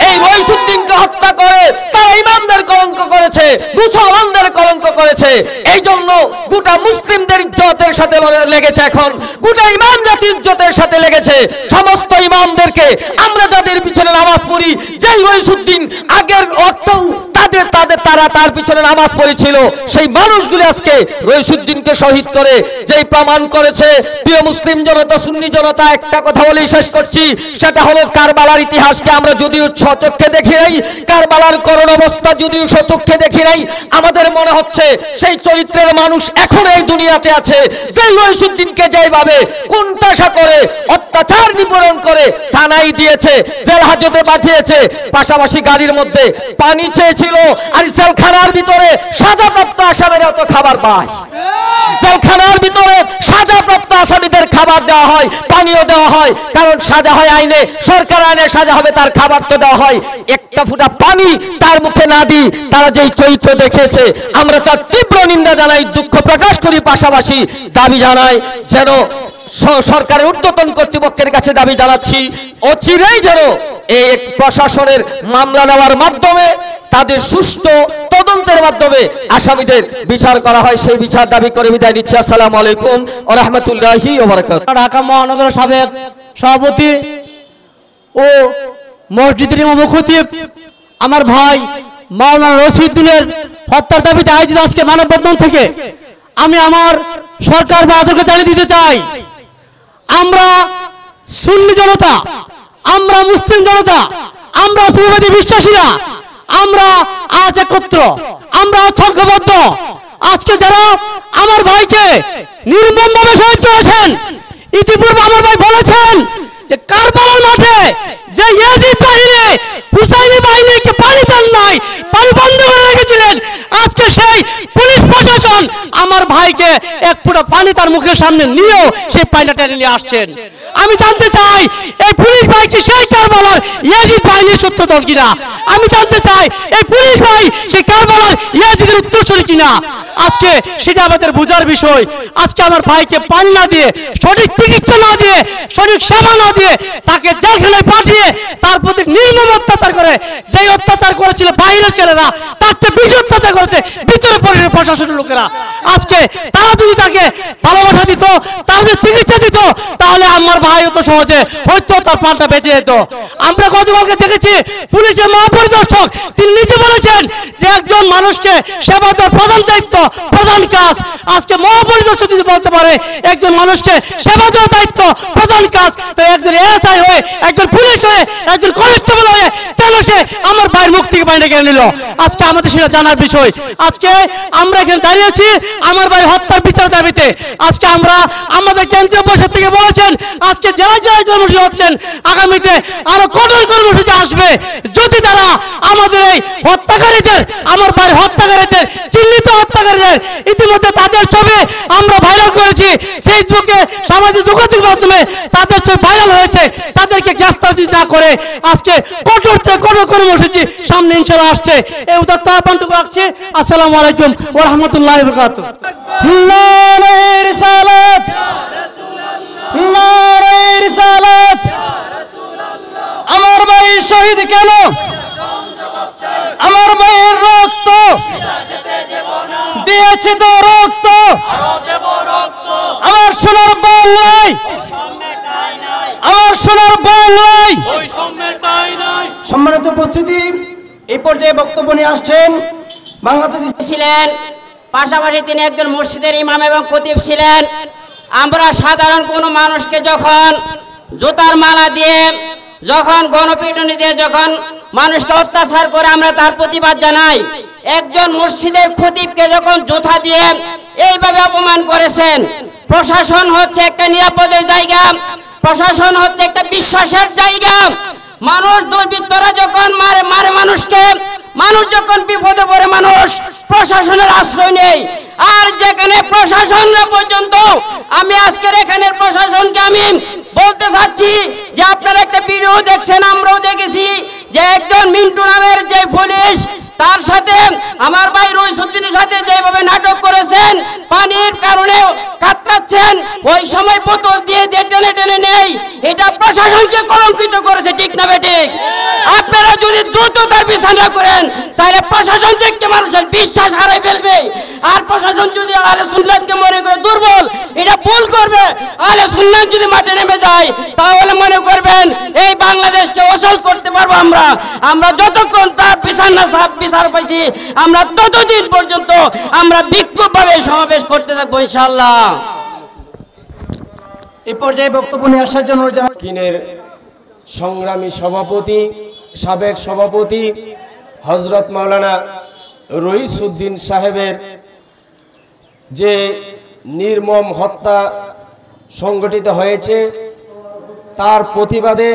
এই রইসুদ্দিনকে হত্যা করে তারা ইমামদের কলঙ্ক করেছে, মুসলমানদের কলঙ্ক করেছে। এই জন্য গোটা মুসলিমদের ইজ্জতের সাথে লেগেছে, এখন গোটা ইমাম জাতির ইজ্জতের সাথে লেগেছে। সমস্ত ইমামদেরকে আমরা যাদের পিছনে নামাজ পড়ি, যেই রইসুদ্দিন আগের ওয়াক্তেও তার তারা তার পিছনে নামাজ পড়েছিল, সেই মানুষগুলি আজকে রইসুদ্দিনকে শহীদ করে যেই প্রমাণ করেছে। প্রিয় মুসলিম জনতা, সুন্নি জনতা, একটা কথা বলেই শেষ করছি, সেটা হলো কারবালার ইতিহাসকে আমরা যদিও স্বচক্ষে দেখি নাই, কারবালার করুণ অবস্থা যদিও স্বচক্ষে দেখি নাই, আমাদের মনে হচ্ছে সেই চরিত্রের মানুষ এখন এই দুনিয়াতে আছে, যে রইসুদ্দিনকে যেভাবে কুণ্ঠাসা করে অত্যাচার নিপীড়ন করে থানায় দিয়েছে, জেল হাজতে পাঠিয়েছে, পাশাপাশি গাড়ির মধ্যে পানি চেয়েছিল, আর জেলখানার ভিতরে সাজাপ্রাপ্ত আসামিরা তো খাবার পায়, জেলখানার ভিতরে সাজাপ্রাপ্ত আসামিদের খাবার দেওয়া হয়, পানিও দেওয়া হয়, কারণ সাজা হয় আইনে, সরকার আইনে সাজা হবে, তার খাবার তো দেওয়া হয়। একটা ফুটা পানি তার মুখে না দিই তারা যেই চরিত্র দেখিয়েছে, আমরা তার তীব্র নিন্দা জানাই, দুঃখ প্রকাশ করি, পাশাপাশি দাবি জানাই যেন সরকারের ঊর্ধ্বতন কর্তৃপক্ষের কাছে দাবি জানাচ্ছি অচিরেই যেন এই প্রশাসনের মামলা নেওয়ার মাধ্যমে তাদের সুষ্ঠু তদন্তের মাধ্যমে আসামিদের বিচার করা হয়, সেই বিচার দাবি করে বিদায় নিচ্ছি। আসসালামু আলাইকুম ওয়া রাহমাতুল্লাহি ওয়া বারাকাতুহু। ঢাকা মহানগর সাবেক সভাপতি ও মসজিদের ইমাম ও খতিব আমার ভাই মাওলানা রশিদুদ্দিনের হত্যার দাবিতে আয়োজিত আজকে মানববন্ধন থেকে আমি আমার সরকার বাহাদুরকে জানিয়ে দিতে চাই, আমরা সুন্নি জনতা, আমরা মুসলিম জনতা, আমরা সুফিবাদী বিশ্বাসীরা, আমরা আজ একত্র, আমরা ঐক্যবদ্ধ। আজকে যারা আমার ভাইকে নির্মমভাবে শহীদ করেছেন, ইতিপূর্বে আমার ভাই বলেছেন যে কারবালার মাঠে যে ইয়াজিদ বাহিনী হুসাইনি বাহিনীকে পানি দেন নাই, পানি বন্ধ করে রেখেছিলেন, আজকে সেই পুলিশ প্রশাসন আমার ভাইকে এক ফুটা পানি তার মুখের সামনে নিয়েও সেই পানিটা টেনে নিয়ে আসছেন। আমি জানতে চাই এই পুলিশ ভাই কি সেই কারবালার ইয়াজিদ বাহিনীর সূত্রধর কিনা? আমি জানতে চাই এই পুলিশ ভাই সেই কারবালার ইয়াজিদের উত্তরসূরি কিনা? আজকে সেটা আমাদের বোঝার বিষয়। আজকে আমার ভাইকে পানি না দিয়ে, সঠিক চিকিৎসা না দিয়ে, সঠিক সেবা না দিয়ে তাকে জেলখানায় পাঠিয়ে তার প্রতি নির্মম অত্যাচার করে, যেই অত্যাচার করেছিল বাইরের ছেলেরা তার চেয়ে বেশি অত্যাচার করেছে ভিতরে প্রশাসনের লোকেরা। আজকে তারা যদি তাকে ভালোবাসা দিত, তারা যদি চিকিৎসা দিত, তাহলে আমার ভাই হতো সহজে হয়তো তার প্রাণটা বেঁচে যেত। আমরা গতকালকে দেখেছি পুলিশের মহাপরিদর্শক তিনি নিজে বলেছেন যে একজন মানুষকে সেবা দেওয়ার প্রধান দায়িত্ব, প্রধান কাজ। আজকে মহাপরিদর্শক যদি বলতে পারে একজন মানুষকে সেবা দেওয়ার দায়িত্ব প্রধান কাজ, তো একজন এসআই হয়ে, একজন পুলিশ হয়ে, একজন কনস্টেবল হয়ে কেন সে আমার ভাইয়ের মুখ থেকে পানিটা কেড়ে নিল? আজকে আমাদের সেটা জানার বিষয়। আজকে আমরা এখানে দাঁড়িয়েছি আমার ভাই হত্যার বিচার দাবিতে। আজকে আমরা আমাদের কেন্দ্রীয় পরিষদ থেকে বলেছেন আজকে জেলায় জেলায় কর্মসূচি হচ্ছেন, আগামীতে আরো কঠোর কর্মসূচি আসবে যদি তারা আমাদের এই হত্যাকারীদের, আমার ভাইয়ের হত্যাকারীদের, চিহ্নিত হত্যাকারীদের, ইতিমধ্যে তাদের ছবি আমরা ভাইরাল করেছি ফেসবুকে, সামাজিক যোগাযোগ মাধ্যমে তাদের ছবি ভাইরাল হয়েছে, তাদেরকে গ্রেফতার যদি না করে আজকে কঠোর থেকে কঠোর কর্মসূচি সামনে ইনশাআল্লাহ আসছে। এই উদাত্ত আহ্বান রাখছি। আসসালামু আলাইকুম ওয়া রাহমাতুল্লাহি ওয়া বারাকাতুহু। নারে রিসালাত, নারে রিসালাত। আমার ভাই শহীদ কেন? আমার ভাইয়ের রক্ত দিয়েছে তো রক্ত, আমার সোনার বাংলায়, আমার সোনার বাংলায়। সম্মানিত উপস্থিতি, এই পর্যায়ে বক্তব্য নিয়ে আসছেন বাংলাদেশ ছিলেন, পাশাপাশি তিনি একজন মসজিদের ইমাম এবং খতিব ছিলেন। আমরা সাধারণ কোনো মানুষকে যখন জুতার মালা দিয়ে, যখন গণপিটুনি দিয়ে যখন মানুষকে অত্যাচার করে আমরা তার প্রতিবাদ জানাই। একজন মসজিদের খতিবকে যখন জুতা দিয়ে এইভাবে অপমান করেছেন, প্রশাসন হচ্ছে একটা নিরাপদের জায়গা, প্রশাসন হচ্ছে একটা বিশ্বাসের জায়গা। মানুষ দুর্বৃত্তরা যখন মারে মানুষকে, মানুষ যখন বিপদে পড়ে মানুষ প্রশাসনের আশ্রয় নেই। আর যেখানে প্রশাসনরা পর্যন্ত, আমি আজকের এখানের প্রশাসনকে আমি বলতে চাচ্ছি যে আপনারা একটা ভিডিও দেখছেন, আমরাও দেখেছি, যে একজন মিন্টু নামের যে পুলিশ তার সাথে আমার ভাই রইসুদ্দিনের সাথে যেভাবে নাটক করেছেন, পানির কারণে কাতরাচ্ছেন, ওই সময় বোতল দিয়ে টেনে টেনে নেই, এটা প্রশাসনকে কলঙ্কিত করেছে, ঠিক না বেঠিক? আপনারা যদি দ্রুত তার বিচার না করেন তাহলে প্রশাসন থেকে মানুষের বিশ্বাস হারাই ফেলবে। আর প্রশাসন যদি আহলে সুন্নাতকে মনে করে দুর্বল, এটা ভুল করবে। আহলে সুন্নাত যদি মাঠে নেমে যায় তাহলে মনে করবেন এই বাংলাদেশকে অচল করতে পারবো আমরা। আমরা যতক্ষণ তার বিচার না বিচার পাইছি আমরা ততদিন পর্যন্ত আমরা বিক্ষোভভাবে সমাবেশ করতে থাকবো ইনশাআল্লাহ। এই পর্যায়ে বক্তব্য নিয়ে আসার জন্য কিনের সংগ্রামী সভাপতি, সাবেক সভাপতি হযরত মাওলানা রইসউদ্দিন সাহেবের যে নির্মম হত্যা সংগঠিত হয়েছে তার প্রতিবাদে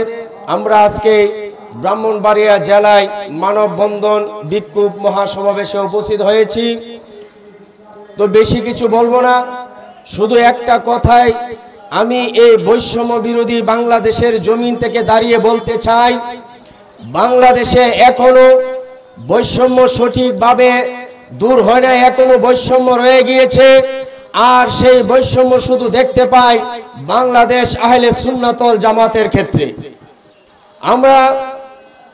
আমরা আজকে ব্রাহ্মণবাড়িয়া জেলায় মানববন্ধন বিক্ষোভ মহাসমাবেশে উপস্থিত হয়েছি। তো বেশি কিছু বলবো না, শুধু একটা কথাই আমি এই বৈষম্য বিরোধী বাংলাদেশের জমিন থেকে দাঁড়িয়ে বলতে চাই, বাংলাদেশে এখনো বৈষম্য সঠিকভাবে দূর হয় না, এখনো বৈষম্য রয়ে গিয়েছে। আর সেই বৈষম্য শুধু দেখতে পাই বাংলাদেশ আহলে সুন্নাত ওয়াল জামাতের ক্ষেত্রে। আমরা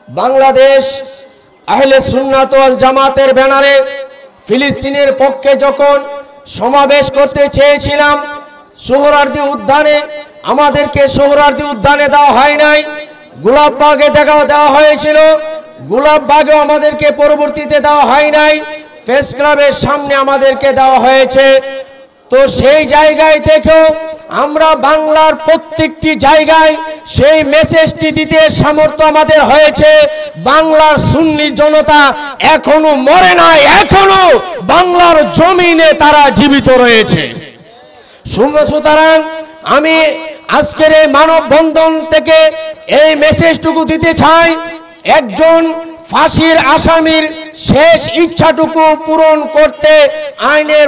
বাংলাদেশ আহলে সুন্নাত ওয়াল জামাতের ব্যানারে ফিলিস্তিনের পক্ষে যখন সমাবেশ করতে চেয়েছিলাম সোহরাওয়ার্দী উদ্যানে, আমাদেরকে সোহরাওয়ার্দী উদ্যানে দেওয়া হয় নাই, গোলাপবাগে দেওয়া হয়েছিল, গোলাপবাগেও আমাদেরকে পরবর্তীতে দেওয়া হয় নাই, প্রেস ক্লাবের সামনে আমাদেরকে দেওয়া হয়েছে। তো সেই জায়গায় থেকেও আমরা বাংলার প্রত্যেকটি জায়গায় সেই মেসেজটি দিতে সামর্থ্য আমাদের হয়েছে। বাংলার সুন্নি জনতা এখনো মরে নাই, এখনো বাংলার জমিনে তারা জীবিত রয়েছে। সুতরাং আমি আজকের এই মানববন্ধন থেকে এই মেসেজটুকু দিতে চাই, একজন ফাঁসির আসামির শেষ ইচ্ছাটুকু পূরণ করতে আইনের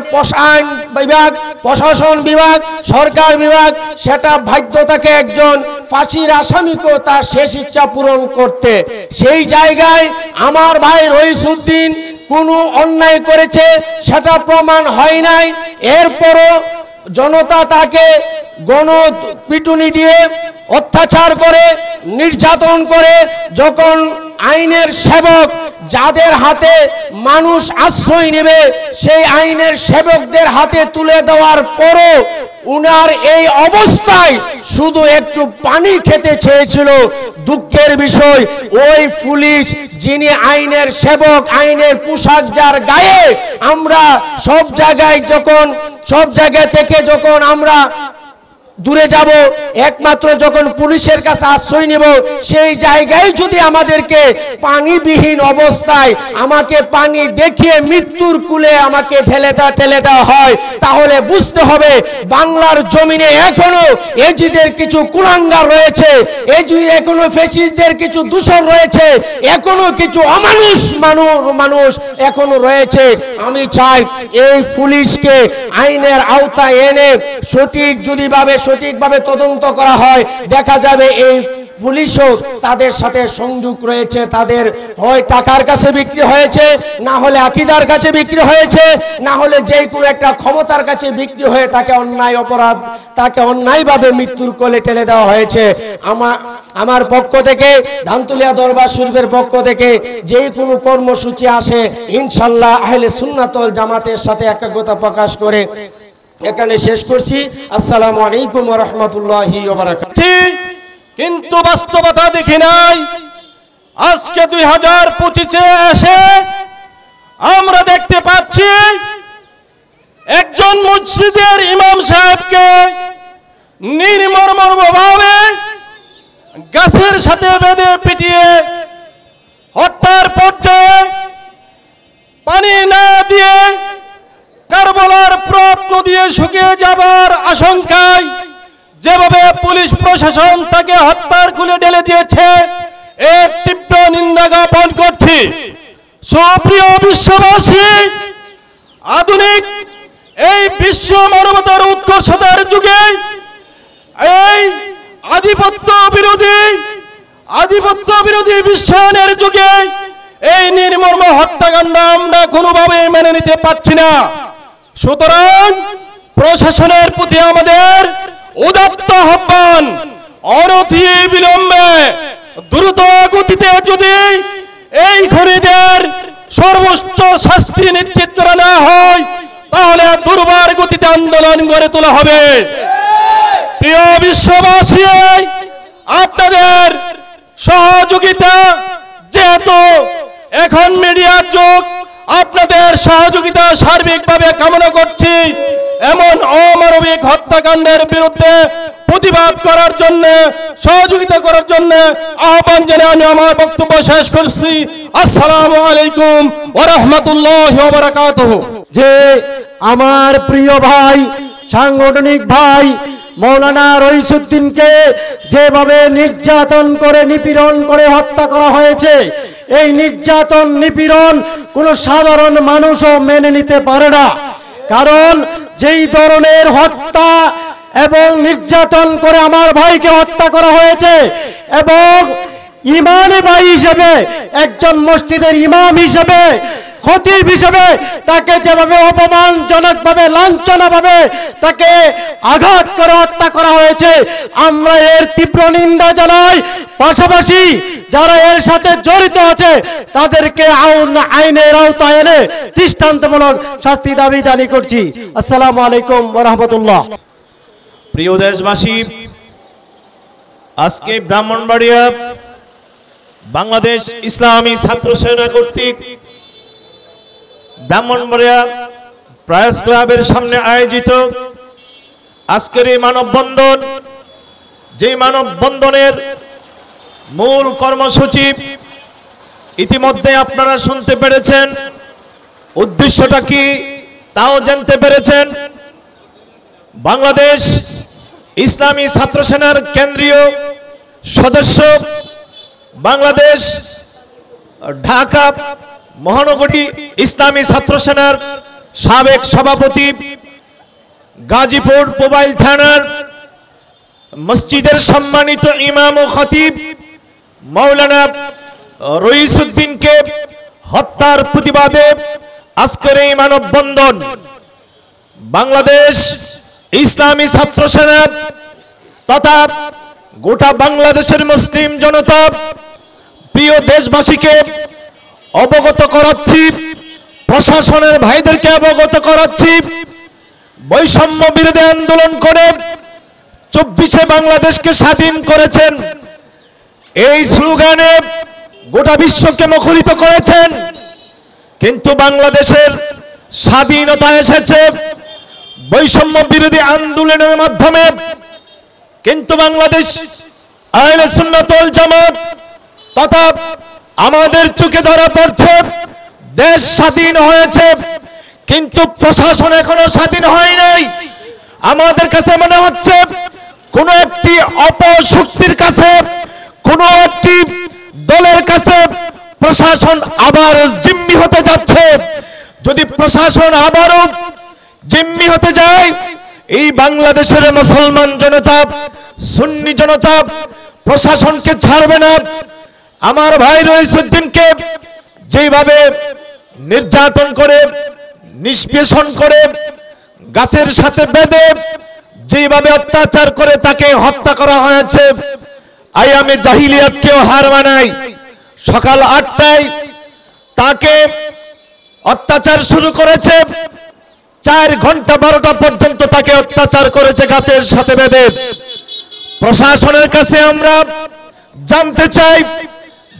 আইন বিভাগ, প্রশাসন বিভাগ, সরকার বিভাগ সেটা বাধ্য থাকে একজন ফাঁসির আসামিকেও তার শেষ ইচ্ছা পূরণ করতে। সেই জায়গায় আমার ভাই রইসউদ্দিন কোনো অন্যায় করেছে সেটা প্রমাণ হয় নাই, এরপরও জনতা তাকে গণপিটুনি দিয়ে অত্যাচার করে নির্যাতন করে, যখন আইনের সেবক যাদের হাতে মানুষ আশ্রয় নেবে সেই আইনের সেবকদের হাতে তুলে দেওয়ার পরও উনার এই অবস্থায় শুধু একটু পানি খেতে চেয়েছিল। দুঃখের বিষয় ওই পুলিশ যিনি আইনের সেবক, আইনের পোশাক যার গায়ে, আমরা সব জায়গা থেকে যখন আমরা দূরে যাব, একমাত্র যখন পুলিশের কাছে আশ্রয় নেব সেই জায়গায় যদি আমাদেরকে পানিবিহীন অবস্থায় আমাকে পানি দেখিয়ে মৃত্যুর কুলে আমাকে ঠেলে দেওয়া হয়, তাহলে বুঝতে হবে বাংলার জমিনে এখনো এজিদের কিছু কুলাঙ্গার রয়েছে, এখনো ফ্যাসিস্টদের কিছু দূষণ রয়েছে, এখনো কিছু অমানুষ মানুষ এখনো রয়েছে। আমি চাই এই পুলিশকে আইনের আওতায় এনে সঠিকভাবে তদন্ত করা হয়, দেখা যাবে এই পুলিশও তাদের সাথে সংযোগ রয়েছে, তাদের হয় টাকার কাছে বিক্রি হয়েছে, না হলে আকীদার কাছে বিক্রি হয়েছে, না হলে যে কোনো একটা ক্ষমতার কাছে বিক্রি হয়ে তাকে অন্যায়ভাবে মৃত্যুর কোলে ঠেলে দেওয়া হয়েছে। আমার পক্ষ থেকে, ধানতুলিয়া দরবার শরীফের পক্ষ থেকে যে কোনো কর্মসূচি আসে ইনশাআল্লাহ আহলে সুন্নাত ওয়াল জামাতের সাথে একাগ্রতা প্রকাশ করে এখানে শেষ করছি। আসসালামু আলাইকুম ওয়া রাহমাতুল্লাহি ওয়া বারাকাতুহু। কিন্তু বাস্তবতা দেখি নাই। আজকে 2025-এ এসে আমরা দেখতে পাচ্ছি একজন মসজিদের ইমাম সাহেবকে নির্মমভাবে গাছের সাথে বেঁধে পিটিয়ে হত্যার পর্যায়ে পানি না দিয়ে কারবালার প্রত নদী শুকিয়ে যাবার আশঙ্কায় যেভাবে পুলিশ প্রশাসন তাকে হত্যার কুলে ঢেলে দিয়েছে, এর তীব্র নিন্দা জ্ঞাপন করছি। সুপ্রিয় বিশ্ববাসী, আধুনিক এই বিশ্ব মানবতার উৎকর্ষতার যুগে এই আধিপত্য বিরোধী বিশ্বায়নের যুগে এই নির্মম হত্যাকাণ্ড আমরা কোনোভাবে মেনে নিতে পারছি না। সুতরাং প্রশাসনের প্রতি আমাদের উদাত্ত আহ্বান, অনতি বিলম্বে দ্রুত গতিতে যদি এই খুনিদের সর্বোচ্চ শাস্তি নিশ্চিত করা না হয় তাহলে দুর্বার গতিতে আন্দোলন গড়ে তোলা হবে। প্রিয় বিশ্ববাসী, আপনাদের সহযোগিতা, যেহেতু এখন মিডিয়ার যুগ, আপনাদের সহযোগিতা সার্বিকভাবে কামনা করছি। এমন অমানবিক হত্যাকাণ্ডের বিরুদ্ধে প্রতিবাদ করার জন্য, সহযোগিতা করার জন্য আহ্বান জানিয়ে আমি আমার বক্তব্য শেষ করছি। আসসালামু আলাইকুম ওয়া রাহমাতুল্লাহি ওয়া বারাকাতুহু। যে আমার প্রিয় ভাই, সাংগঠনিক ভাই মৌলানা রইসুদ্দিনকে যেভাবে নির্যাতন করে, নিপীড়ন করে হত্যা করা হয়েছে, এই নির্যাতন নিপীড়ন কোনো সাধারণ মানুষও মেনে নিতে পারে না। কারণ যেই ধরনের হত্যা এবং নির্যাতন করে আমার ভাইকে হত্যা করা হয়েছে, এবং ইমানি ভাই হিসেবে, একজন মসজিদের ইমাম হিসেবে, খতিব হিসেবে তাকে যেভাবে অপমানজনকভাবে, লাঞ্ছনাভাবে তাকে আঘাত করে হত্যা করা হয়েছে, আমরা এর তীব্র নিন্দা জানাই। পাশাপাশি যারা এর সাথে জড়িত আছে তাদেরকে আইনের আওতায় এনে দৃষ্টান্তমূলক শাস্তি দাবি জানি করছি। আসসালামু আলাইকুম ওয়া রাহমাতুল্লাহ। প্রিয় দেশবাসী, আজকে ব্রাহ্মণবাড়িয়া বাংলাদেশ ইসলামী ছাত্র সেনা কর্তৃক ব্রাহ্মণবাড়িয়া প্রেস ক্লাবের সামনে আয়োজিত আজকের এই মানববন্ধন, যে মানববন্ধনের মূল কর্মসূচি ইতিমধ্যে আপনারা শুনতে পেরেছেন, উদ্দেশ্যটা কি তাও জানতে পেরেছেন। বাংলাদেশ ইসলামী ছাত্র সেনার কেন্দ্রীয় সদস্য, বাংলাদেশ ঢাকা মহানগরী ইসলামী ছাত্র সেনার সাবেক সভাপতি, গাজীপুর মোবাইল থানার মসজিদের সম্মানিত ইমাম ও খতিব মাওলানা রইসুদ্দিনকে হত্যার প্রতিবাদে আজকের এই মানববন্ধন। বাংলাদেশ ইসলামী ছাত্র সেনা তথা গোটা বাংলাদেশের মুসলিম জনতা, প্রিয় দেশবাসীকে অবগত করাচ্ছি, প্রশাসনের ভাইদেরকে অবগত করাচ্ছি, বৈষম্য বিরোধী আন্দোলন করে 24-এ বাংলাদেশকে স্বাধীন করেছেন, এই স্লোগানে গোটা বিশ্বকে মুখরিত করেছেন। কিন্তু বাংলাদেশের স্বাধীনতা এসেছে বৈষম্য বিরোধী আন্দোলনের মাধ্যমে। কিন্তু বাংলাদেশ আহলে সুন্নাত ওয়াল জামাত তথা আমাদের চোখে ধরা পড়ছে, দেশ স্বাধীন হয়েছে কিন্তু প্রশাসন এখনো স্বাধীন হয় নাই। আমাদের কাছে মনে হচ্ছে কোন একটি অপশক্তির কাছে, কোন একটি দলের কাছে প্রশাসন আবার জিম্মি হতে যাচ্ছে। যদি প্রশাসন আবারও জিম্মি হতে যায়, এই বাংলাদেশের মুসলমান জনতা, সুন্নি জনতা প্রশাসনকে ছাড়বে না। আমার ভাই রইসুদ্দিনকে যেভাবে নির্যাতন করে, নিষ্পেষণ করে, গাছের সাথে বেঁধে যেভাবে অত্যাচার করে তাকে হত্যা করা হয়েছে, আইয়ামে জাহিলিয়াতকেও হার মানায়। সকাল 8টায় তাকে অত্যাচার শুরু করেছে, 4 ঘন্টা 12টা পর্যন্ত তাকে অত্যাচার করেছে গাছের সাথে বেঁধে। প্রশাসনের কাছে আমরা জানতে চাই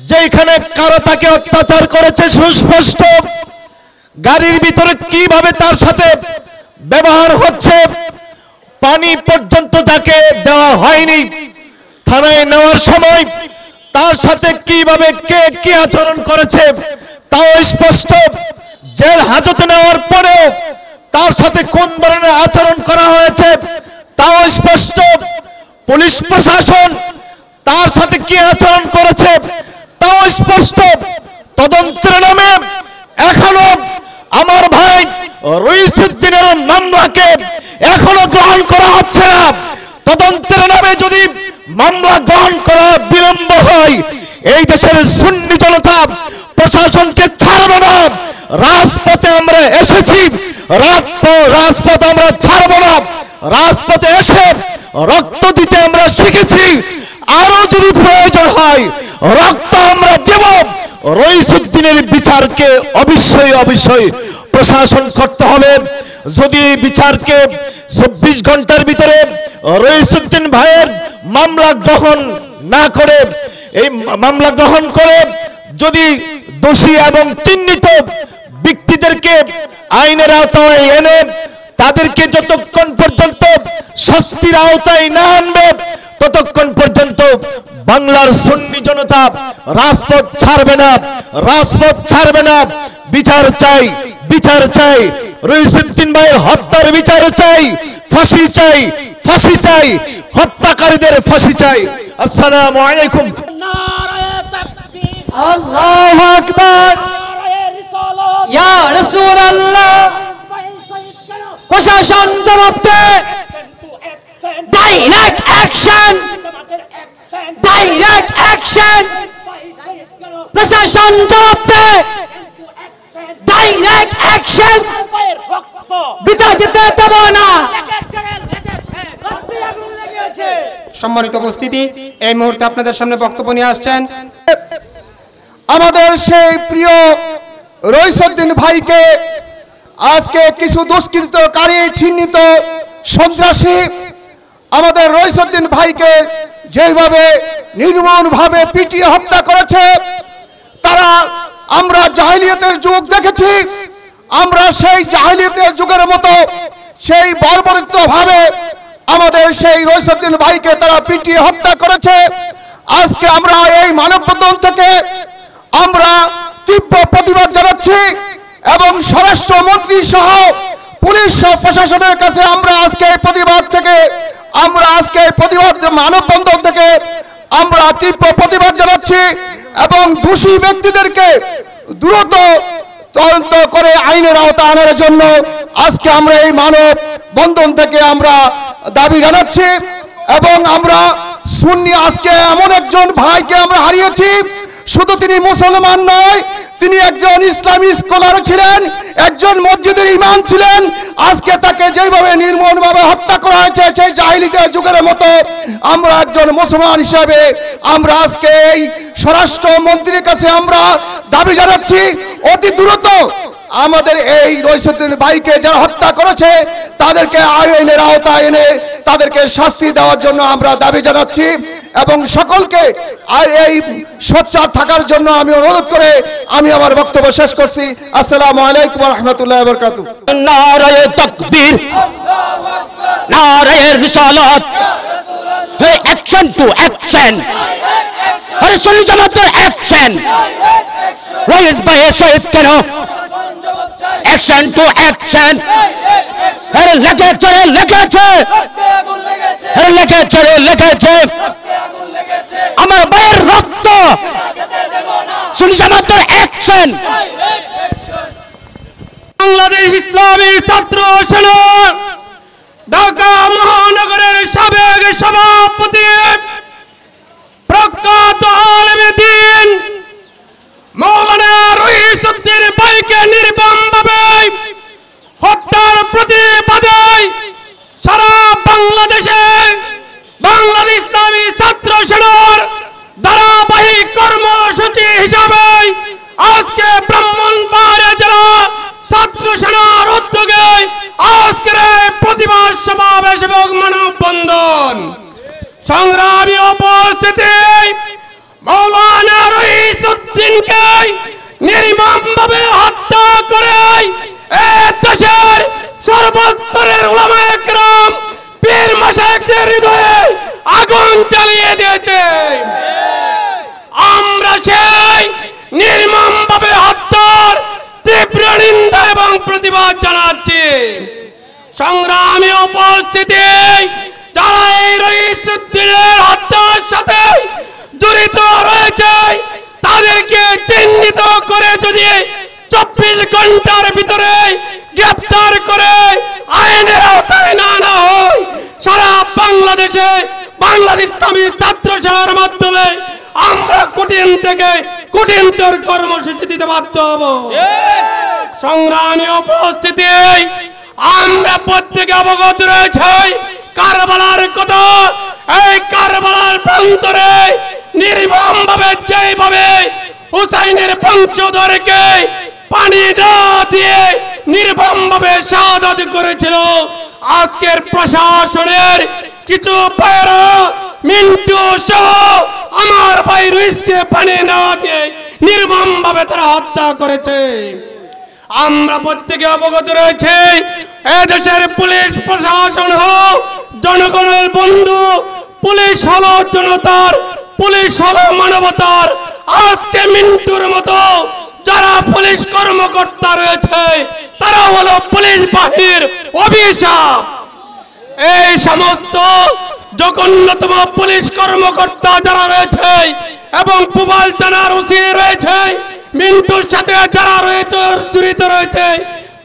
যে এখানে কারা তাকে অত্যাচার করেছে সুস্পষ্ট, গাড়ির ভিতরে কিভাবে তার সাথে ব্যবহার হচ্ছে, পানি পর্যন্ত তাকে দেওয়া হয়নি। থানায় নেওয়ার সময় তার সাথে কিভাবে কে কি আচরণ করেছে তাও স্পষ্ট। জেল হাজতে নেওয়ার পরেও তার সাথে কোন ধরনের আচরণ করা হয়েছে তাও স্পষ্ট। পুলিশ প্রশাসন তার সাথে কি আচরণ করেছে তাও স্পষ্ট। তদন্তের নামে এখনো আমার ভাই রইসুদ্দিনের মামলাকে এখনো গ্রহণ করা হচ্ছে না। তদন্তের নামে যদি মামলা গ্রহণ করা বিলম্ব হয়, এই দেশের সুন্নি জনতা প্রশাসনকে ছাড়বে না। রাজপথে আমরা এসেছি, রাজপথ আমরা ছাড়ব না। রাজপথে এসে রক্ত দিতে আমরা শিখেছি, আরো যদি প্রয়োজন হয় রক্ত আমরা দেব। রইসুদ্দিনের বিচারকে অবশ্যই প্রশাসন করতে হবে। যদি বিচারকে 24 ঘন্টার ভিতরে রইসুদ্দিন ভাইয়ের মামলা গ্রহণ না করে, এই মামলা গ্রহণ করে যদি দোষী এবং চিহ্নিত ব্যক্তিদেরকে আইনের আওতায় এনে তাদেরকে যতক্ষণ পর্যন্ত শাস্তির আওতায় না আনবে ততক্ষণ পর্যন্ত বাংলার সুন্নি জনতা রাজপথ ছাড়বে না। বিচার চাই রইসুদ্দিন ভাইয়ের হত্যার বিচার চাই, ফাঁসি চাই, হত্যাকারীদের ফাঁসি চাই। আসসালামু আলাইকুম। আল্লাহু আকবার। ইয়া রাসূলুল্লাহ, প্রশাসন জবাব দে। ডাইরেক্ট অ্যাকশন, প্রশাসন জবাব দে। ডাইরেক্ট অ্যাকশন, বিতা যেতে দেব না। সম্মানিত উপস্থিতি, এই মুহূর্তে আপনাদের সামনে বক্তব্য নিয়ে আসছেন আমাদের সেই প্রিয় রইসুদ্দিন ভাইকে আজকে কিছু দুষ্কৃতকারী চিহ্নিত সন্ত্রাসী আমাদের রইসুদ্দিন ভাইকে যেভাবে নির্মমভাবে পিটিয়ে হত্যা করেছে, তারা আমরা জাহেলিয়াতের যুগ দেখেছি, আমরা সেই জাহেলিয়াতের যুগের মতো সেই বর্বরিতভাবে আমাদের সেই রইসুদ্দিন ভাইকে তারা পিটিয়ে হত্যা করেছে। আজকে আমরা এই মানববন্ধন থেকে আমরা তীব্র প্রতিবাদ জানাচ্ছি এবং স্বরাষ্ট্রমন্ত্রী সহ পুলিশ প্রশাসনের কাছে আমরা আজকে মানববন্ধন থেকে আমরা তীব্র প্রতিবাদ জানাচ্ছি এবং দোষী ব্যক্তিদেরকে দ্রুত তদন্ত করে আইনের আওতায় আনার জন্য আজকে আমরা এই মানববন্ধন থেকে আমরা দাবি জানাচ্ছি। এবং আমরা সুন্নি আজকে এমন একজন ভাইকে আমরা হারিয়েছি, শুধু তিনি মুসলমান নয়, তিনি একজন ইসলামী স্কলার ছিলেন, একজন মসজিদের ইমাম ছিলেন। আজকে তাকে যেভাবে নির্মমভাবে হত্যা করা হয়েছে সেই জাহিলিয়াতের যুগের মতো আমরা একজন মুসলমান হিসাবে আমরা আজকে এই স্বরাষ্ট্রমন্ত্রীর কাছে আমরা দাবি জানাচ্ছি অতি দ্রুত আমাদের এই রইসুদ্দিন ভাইকে যারা হত্যা করেছে তাদেরকে আইনের আওতায় এনে তাদেরকে শাস্তি দেওয়ার জন্য আমরা দাবি জানাচ্ছি এবং সকলকে এই সোচ্চার থাকার জন্য আমি অনুরোধ করে আমি আমার বক্তব্য শেষ করছি। আসসালামু আলাইকুম ওয়া রাহমাতুল্লাহি ওয়া বারাকাতুহু। নারায়ে তাকবীর, নারায়ে রিসালাত, হে অ্যাকশন টু অ্যাকশন, আরে সুন্নি জামাতের অ্যাকশন। রইস ভাইয়ের শহীদ কেন? Action to action. আরে লেগেছে, লেগেছে আমার ভাইয়ের রক্ত, সুন্নি জামাতের অ্যাকশন। বাংলাদেশ ইসলামী ছাত্র সেনা ঢাকা মহানগরের সাবেক সভাপতি প্রখ্যাত আলেমে দ্বীন মাওলানা রইসুদ্দিন ভাইকে নির্মমভাবে হত্যার প্রতিবাদে সারা বাংলাদেশে বাংলাদেশ ইসলামী ছাত্র সেনার ধারাবাহিক কর্মসূচি হিসাবে আজকে ব্রাহ্মণবাড়িয়া জেলা ছাত্র সেনার উদ্যোগে আজকের প্রতিবাদ সমাবেশ এবং মানববন্ধন। সংগ্রামী উপস্থিতি, মাওলানা রইসুদ্দিনকে নির্মমভাবে হত্যা করে দেশের সর্বস্তরের উলামায়ে কেরাম পীর মাশায়েখদের হৃদয়ে আগুন জ্বালিয়ে দিয়েছে। আমরা সেই নির্মমভাবে হত্যার তীব্র নিন্দা এবং প্রতিবাদ জানাচ্ছি। সংগ্রামী উপস্থিতি, যারা এই রইসুদ্দিনের হত্যার সাথে জড়িত রয়েছে তাদেরকে চিহ্নিত করে যদি 24 ঘন্টার ভিতরে গ্রেফতার করে আইনের আওতায় না আনা হয়, সারা বাংলাদেশে বাংলাদেশ ইসলামী ছাত্র সেনার মাধ্যমে আমরা কঠিন থেকে কঠিনতর কর্মসূচি দিতে বাধ্য হব। সংগ্রামী উপস্থিতি, আমরা প্রত্যেকে অবগত রয়েছে কারবালার কথা। এই কারবালার প্রান্তরে নির্মমভাবে যেভাবে হুসাইনের বংশধরকে পানি না দিয়ে নির্মমভাবে শাহাদাত করেছিল। আজকের প্রশাসনের কিছু ভাইরা মিন্টু সহ আমার ভাই রইসকে পানি না দিয়ে নির্মমভাবে তারা হত্যা করেছে। আমরা প্রত্যেকে অবগত রয়েছে এদেশের পুলিশ প্রশাসন হলো জনগণের বন্ধু, পুলিশ হলো জনতার, পুলিশ হলো মানবতার। আজকে মিন্টুর মতো যারা পুলিশ কর্মকর্তা রয়েছে তারা হলো পুলিশ বাহিনীর অভিশাপ। এই সমস্ত জঘন্যতম পুলিশ কর্মকর্তা যারা রয়েছে এবং পুবাল থানার ওসি রয়েছে, মিন্টুর সাথে যারা জড়িত রয়েছে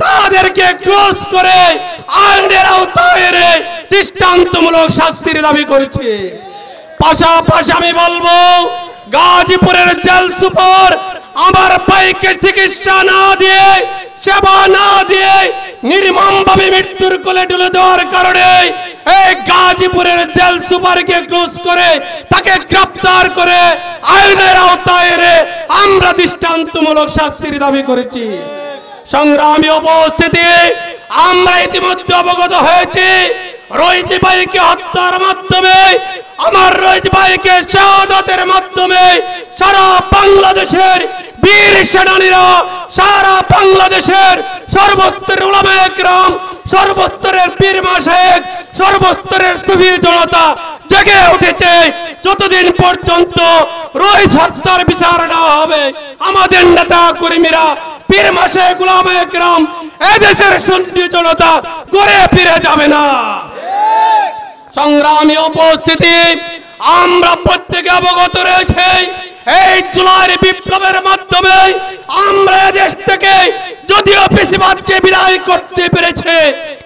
তাদেরকে ক্রস করে আইনের আওতায় এনে দৃষ্টান্তমূলক শাস্তির দাবি করেছে। পাশাপাশি আমি বলবো গাজীপুরের জেল সুপার আমার ভাইকে চিকিৎসা না দিয়ে, সেবা না দিয়ে নির্মমভাবে মৃত্যুর কোলে তুলে দেওয়ার কারণে এই গাজীপুরের জেল সুপারকে ক্রস করে তাকে গ্রেফতার করে আইনের আওতায় এনে আমরা দৃষ্টান্তমূলক শাস্তির দাবি করেছি। সংগ্রামী উপস্থিতি, আমরা ইতিমধ্যে অবগত হয়েছি রইস ভাইকে হত্যার মাধ্যমে, আমার রইস ভাইকে শাহাদাতের মাধ্যমে সারা বাংলাদেশের বীর সেনানীরা, সারা বাংলাদেশের সর্বস্তরের উলামায়ে কেরাম, সর্বস্তরের পীর মাশায়েখ, সর্বস্তরের সুফি জনতা জেগে উঠেছে। যতদিন পর্যন্ত রইস হত্যার বিচার না হবে আমাদের নেতা কর্মীরা, পীর মাশায়েখ, উলামায়ে কেরাম, এদেশের সুন্নি জনতা ঘরে ফিরে যাবে না। সংগ্রামী উপস্থিতি, আমরা প্রত্যেকে অবগত রয়েছে এই জুলাইয়ের বিপ্লবের মাধ্যমে আমরা দেশ থেকে যদিও ফ্যাসিবাদকে বিদায় করতে পেরেছে,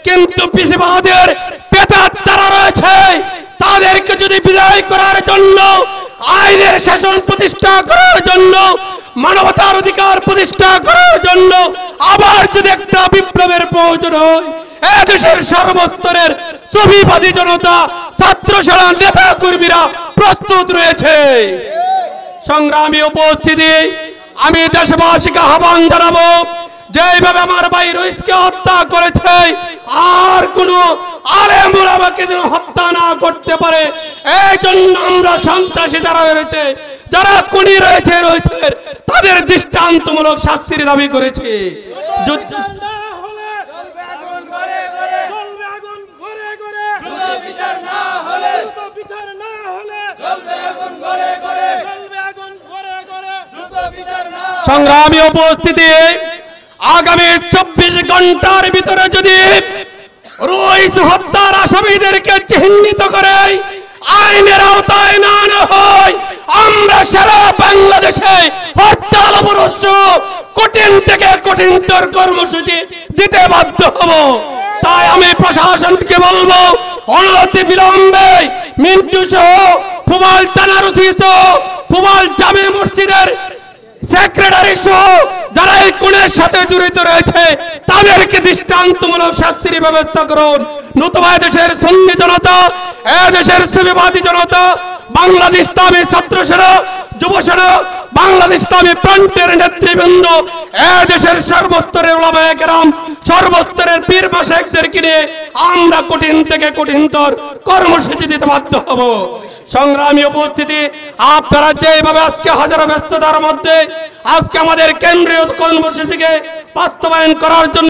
কিন্তু ফ্যাসিবাদের প্রেতাত্মারা রয়েছে, তাদেরকে যদি বিদায় করার জন্য, আইনের শাসন প্রতিষ্ঠা করার জন্য, মানবতার অধিকার প্রতিষ্ঠা করার জন্য আবার যদি একটা বিপ্লবের প্রয়োজন হয়, এদেশের সর্বস্তরের সুফিবাদী জনতা, ছাত্র সেনা, নেতা কর্মীরা প্রস্তুত রয়েছে। সংগ্রামী উপস্থিতি, আমি দেশবাসীকে আহ্বান জানাবো, যেভাবে আমার ভাই রইসকে হত্যা করেছে আর কোন আলেম ওলামাকে যেন হত্যা না করতে পারে, এই জন্য আমরা সন্ত্রাসী যারা রয়েছে, যারা খুনি রয়েছে রয়েছে তাদের দৃষ্টান্তমূলক শাস্তির দাবি করেছি। সংগ্রামী উপস্থিতি, আগামী 24 ঘন্টার ভিতরে যদি রইস হত্যার আসামিদেরকে চিহ্নিত করে আইনের আওতায় না আনা হয়, আমরা সারা বাংলাদেশে হরতাল অবরোধ কঠিন থেকে কঠিনতর কর্মসূচি দিতে বাধ্য হব। তাই আমি প্রশাসনকে বলবো, অনতি বিলম্বে মিন্টু সহ, পুবাল থানার ওসি সহ, পুবাল জামে মসজিদের সেক্রেটারি সহ যারা এই খুনের সাথে জড়িত রয়েছে তাদেরকে দৃষ্টান্তমূলক শাস্তির ব্যবস্থা করুন। নতুবা দেশের সুন্নি জনতা, এদেশের সুফিবাদী জনতা, বাংলাদেশ ইসলামী ছাত্র সেনা, যুব সেনা, বাংলাদেশ ইসলামী ফ্রন্টের নেতৃবৃন্দ, এদেশের সর্বস্তরের উলামায়ে কেরাম, সর্বস্তরের পীর মাশায়েখদেরকে নিয়ে আমরা কঠিন থেকে কঠিনতর কর্মসূচি দিতে বাধ্য হব। সংগ্রামী উপস্থিতি, আপনারা যেভাবে আজকে হাজারো ব্যস্ততার মধ্যে আজকে আমাদের কেন্দ্রীয় কর্মসূচিকে বাস্তবায়ন করার জন্য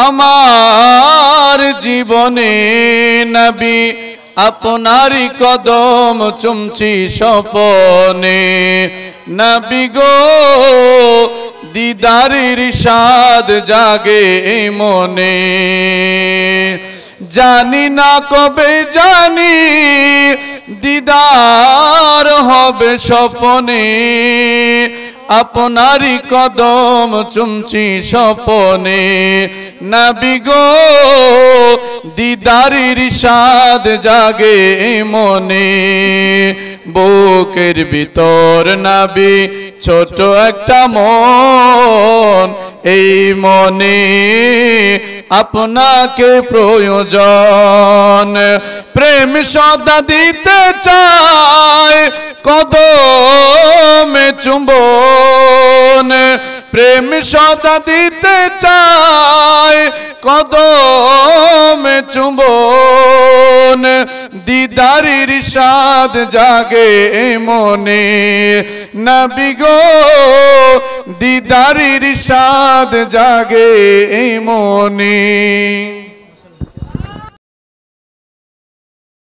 আমার জীবনে নবী আপনারই কদম চুমছি স্বপনে নবী গো দিদারের স্বাদ জাগে মনে জানি না কবে জানি দিদার হবে স্বপনে আপনারই কদম চুমছি স্বপনে নবী গো দিদারের স্বাদ জাগে মনে বুকের ভিতর নবী ছোট একটা মন এই মনে আপনাকে প্রয়োজন প্রেম সদা দিতে চায় কদমে চুম্বন প্রেম সদা দিতে চায় কদমে চুম্বন দিদারের স্বাদ জাগে মনে নবী গো দিদারের স্বাদ জাগে মনে।